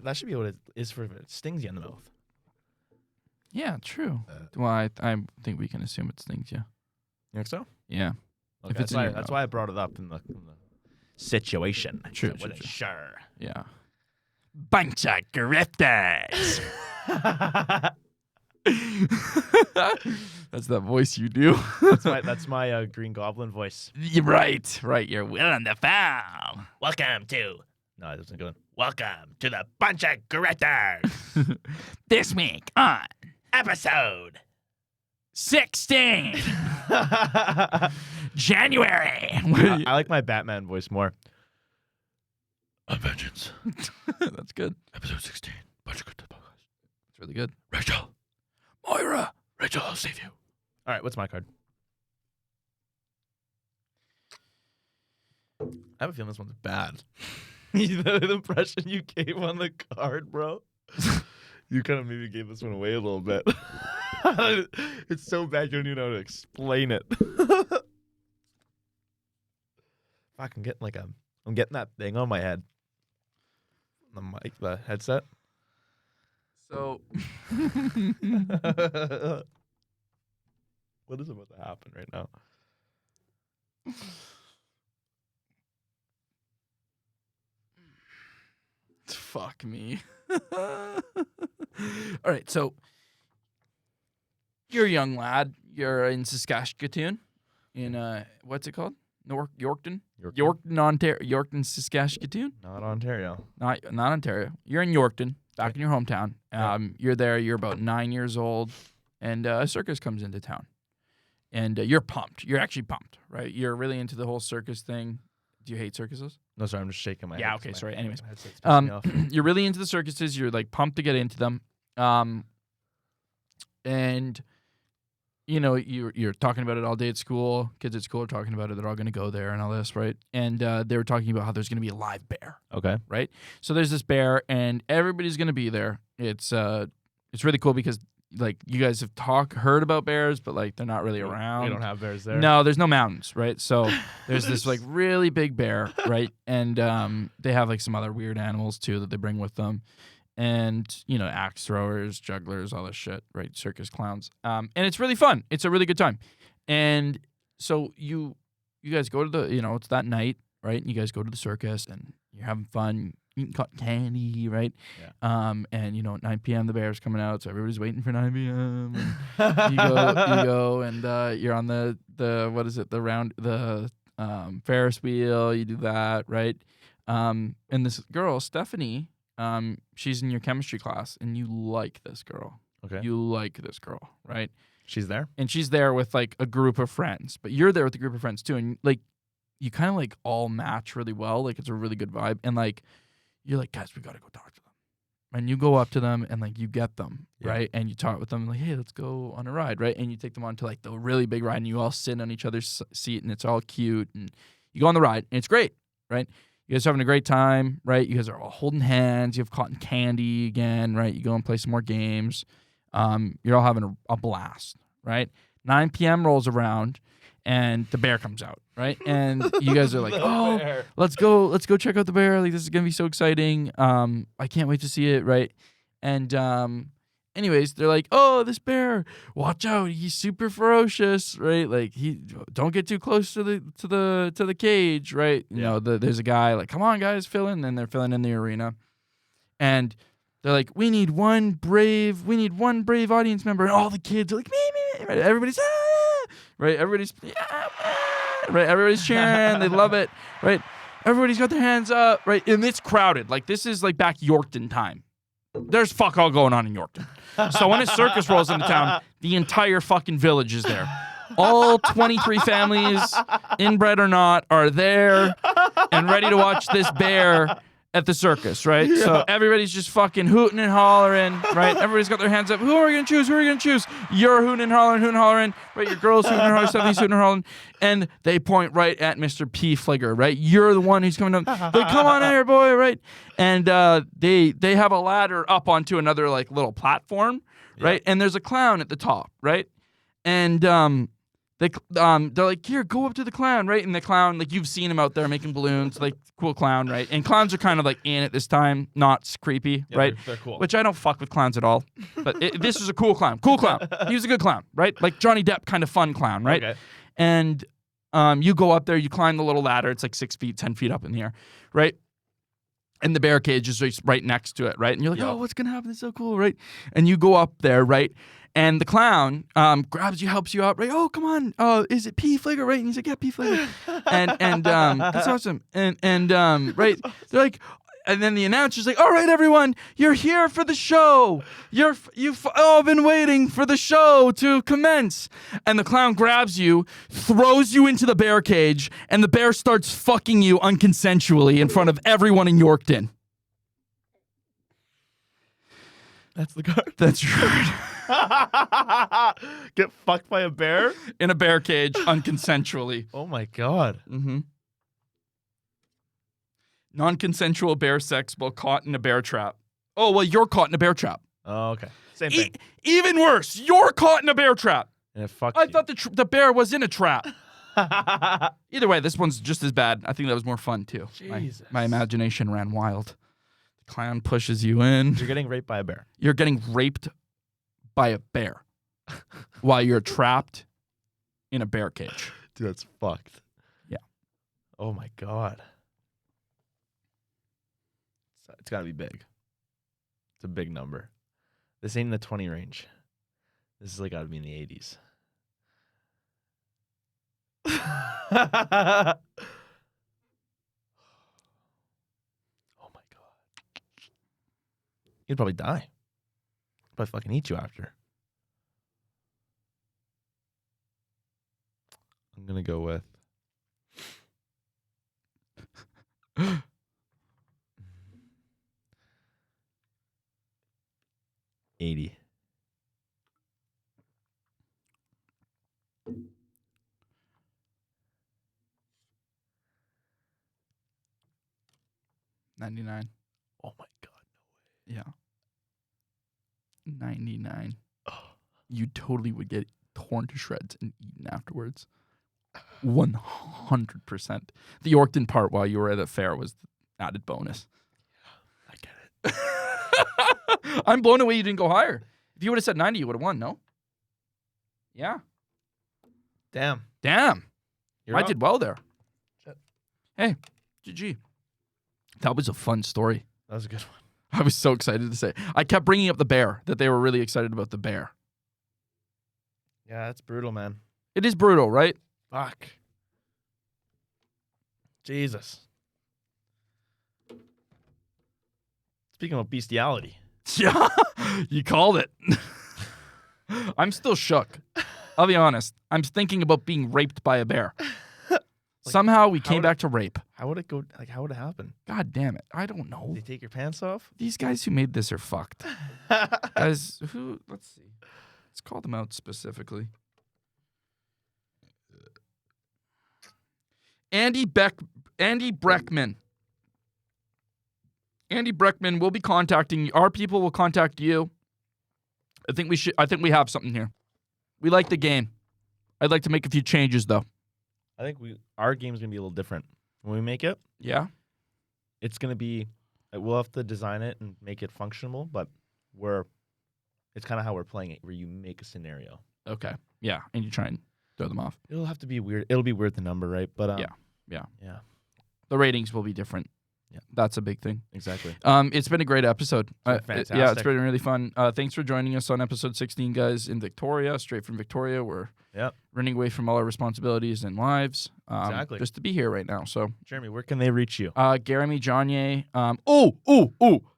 That should be what it is for if it stings you in the mouth. Yeah, true. Well, I think we can assume it stings you. You think so? Yeah. Okay, If it's in your that's mouth. why I brought it up in the situation. True, I wasn't sure. Yeah. Buncha Grifters. That's that voice you do. that's my Green Goblin voice. You're right. Right. You're willing to foul. Welcome to. No, it doesn't go. Welcome to the Buncha Grifters. This week on Episode 16 January. I like my Batman voice more. On vengeance. That's good. Episode 16. Buncha Grifters Podcast. It's really good. Rachel. Moira. Rachel, I'll save you. All right, what's my card? I have a feeling this one's bad. The impression you gave on the card, bro. You kind of maybe gave this one away a little bit. It's so bad you don't even know how to explain it. Fuck, I'm getting that thing on my head. The mic, the headset. So, what is about to happen right now? fuck me. All right, so you're a young lad. You're in Saskatchewan, in what's it called? Yorkton, Ontario, Yorkton, Saskatchewan. Not Ontario. Not Ontario. You're in Yorkton, back in your hometown. You're there. You're about 9 years old, and a circus comes into town, and you're pumped. You're actually pumped, right? You're really into the whole circus thing. Do you hate circuses? No, sorry, I'm just shaking my head. Yeah. Okay. Sorry. Anyways, My headset's pissing me off. you're really into the circuses. You're like pumped to get into them, and you know you're talking about it all day at school. Kids at school are talking about it. They're all going to go there and all this, right? And they were talking about how there's going to be a live bear. Okay. Right? So there's this bear, and everybody's going to be there. It's really cool because like you guys have heard about bears, but like they're not really around. We don't have bears there. No, there's no mountains, right? So there's this like really big bear, right? And they have like some other weird animals too that they bring with them, and you know, axe throwers, jugglers, all this shit, right? Circus clowns, and it's really fun. It's a really good time, and so you guys go to the, you know, it's that night, right? You guys go to the circus and you're having fun, eating cotton candy, right? Yeah. And you know, at 9 p.m. the bear's coming out, so everybody's waiting for 9 p.m. And you go, and you're on the what is it? The Ferris wheel. You do that, right? And this girl, Stephanie, she's in your chemistry class, and you like this girl. Okay. You like this girl, right? She's there? And she's there with like a group of friends, but you're there with a group of friends too, and like you kind of like all match really well. Like it's a really good vibe, and like you're like, guys, we gotta go talk to them. And you go up to them and like you get them, right? And you talk with them like, hey, let's go on a ride, right? And you take them on to like the really big ride, and you all sit on each other's seat, and it's all cute, and you go on the ride, and it's great, right? You guys are having a great time, right? You guys are all holding hands. You have cotton candy again, right? You go and play some more games. You're all having a blast, right? 9 p.m. rolls around, and the bear comes out, right? And you guys are like, oh, bear. let's go check out the bear. Like, this is gonna be so exciting. I can't wait to see it, right? And anyways, they're like, oh, this bear, watch out, he's super ferocious, right? Like, don't get too close to the cage, right? You know, there's a guy like, come on, guys, fill in, and they're filling in the arena, and they're like, we need one brave audience member, and all the kids are like, me, right? Everybody's right, everybody's right, everybody's cheering, they love it, right? Everybody's got their hands up, right? And it's crowded. Like, this is like back Yorkton time. There's fuck all going on in Yorkton. So when a circus rolls into town, the entire fucking village is there. All 23 families, inbred or not, are there and ready to watch this bear at the circus, right? So everybody's just fucking hooting and hollering, right? Everybody's got their hands up. Who are we going to choose? Who are we going to choose? You're hooting and hollering, right? Your girl's hooting and hollering, Stephanie's hooting and hollering. And they point right at Mr. P. Fligger, right? You're the one who's coming up. Like, come on in here, boy, right? And they have a ladder up onto another, like, little platform, right? And there's a clown at the top, right? And they're like, here, go up to the clown, right? And the clown, like, you've seen him out there making balloons, like, cool clown, right? And clowns are kind of like in at this time, not creepy, right? They're cool. Which I don't fuck with clowns at all. But this is a cool clown. Cool clown. He was a good clown, right? Like Johnny Depp kind of fun clown, right? Okay. And you go up there, you climb the little ladder. It's like 6 feet, 10 feet up in the air, right? And the bear cage is just right next to it, right? And you're like, oh, what's going to happen? It's so cool, right? And you go up there, right? And the clown grabs you, helps you out, right? Oh, come on. Is it P. Fligger, right? And he's like, yeah, P. Fligger. and that's awesome. And right, they're like, and then the announcer's like, all right, everyone, you're here for the show. You've all been waiting for the show to commence. And the clown grabs you, throws you into the bear cage, and the bear starts fucking you unconsensually in front of everyone in Yorkton. That's the card. That's right. Get fucked by a bear? In a bear cage, unconsensually. Oh my God. Mm-hmm. Non-consensual bear sex while caught in a bear trap. Oh, well, you're caught in a bear trap. Oh, okay. Same thing. Even worse, you're caught in a bear trap. And it fucks I you. thought the bear was in a trap. Either way, this one's just as bad. I think that was more fun, too. Jesus. My imagination ran wild. The clown pushes you in. You're getting raped by a bear. You're getting raped by a bear while you're trapped in a bear cage. Dude, that's fucked. Yeah. Oh my God. It's got to be big. It's a big number. This ain't in the 20 range. This is like got to be in the 80s. Oh my God. You'd probably die. Probably fucking eat you after. I'm going to go with 80. $99. Oh my God. Yeah. $99. You totally would get torn to shreds and eaten afterwards. 100%. The Yorkton part while you were at a fair was the added bonus. I get it. I'm blown away you didn't go higher. If you would have said 90, you would have won, no? Yeah. Damn. I did well there. Shit. Hey, GG. That was a fun story. That was a good one. I was so excited to say. I kept bringing up the bear, that they were really excited about the bear. Yeah, that's brutal, man. It is brutal, right? Fuck. Jesus. Speaking of bestiality. Yeah, you called it. I'm still shook. I'll be honest. I'm thinking about being raped by a bear. Somehow we came back to rape. How would it go? Like, how would it happen? God damn it. I don't know. Did they take your pants off? These guys who made this are fucked. Guys, let's see. Let's call them out specifically. Andy Breckman. Andy Breckman will be contacting you. Our people will contact you. I think we have something here. We like the game. I'd like to make a few changes though. I think our game's gonna be a little different when we make it. Yeah. It's gonna be. We'll have to design it and make it functional, but it's kind of how we're playing it, where you make a scenario. Okay. Yeah, and you try and throw them off. It'll have to be weird. It'll be weird the number, right? But Yeah. The ratings will be different. Yeah. That's a big thing. Exactly. It's been a great episode. Fantastic. Yeah, it's been really fun. Thanks for joining us on episode 16, guys, in Victoria, straight from Victoria. We're running away from all our responsibilities and lives. Exactly. Just to be here right now. So, Jeremy, where can they reach you? Jeremy Jonier.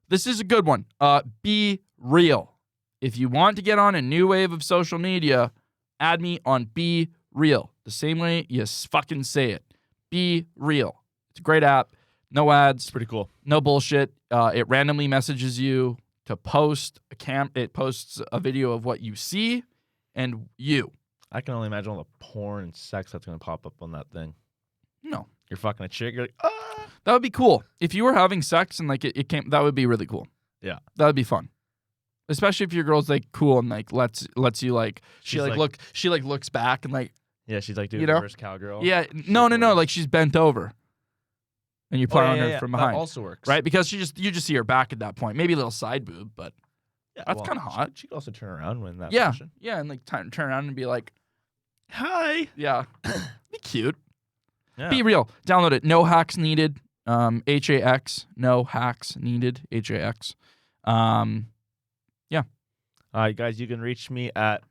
This is a good one. Be real. If you want to get on a new wave of social media, add me on Be Real. The same way you fucking say it. Be Real. It's a great app. No ads. It's pretty cool. No bullshit. It randomly messages you to post It posts a video of what you see and you. I can only imagine all the porn and sex that's going to pop up on that thing. No. You're fucking a chick. You're like, ah. That would be cool. If you were having sex and like it came, that would be really cool. Yeah. That would be fun. Especially if your girl's like cool and like lets you like she looks back and like yeah, she's like doing you know? reverse cowgirl. Yeah, no, like she's bent over. And you put her on her from behind. That also works. Right? Because you just see her back at that point. Maybe a little side boob, but that's kind of hot. She could also turn around when that position. Yeah, and like turn around and be like, hi. Yeah. Be cute. Yeah. Be real. Download it. No hacks needed. HAX. No hacks needed. HAX. Yeah. Guys, you can reach me at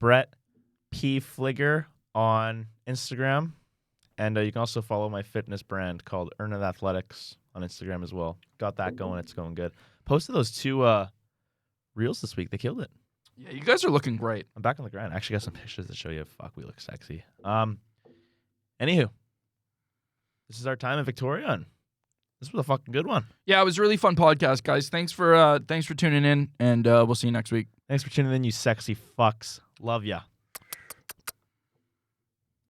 Brett P. Fligger on Instagram. And you can also follow my fitness brand called Earn It Athletics on Instagram as well. Got that going. It's going good. Posted those 2 reels this week. They killed it. Yeah, you guys are looking great. I'm back on the grind. I actually got some pictures to show you. Fuck, we look sexy. Anywho, this is our time in Victoria, and this was a fucking good one. Yeah, it was a really fun podcast, guys. Thanks for tuning in, and we'll see you next week. Thanks for tuning in, you sexy fucks. Love ya.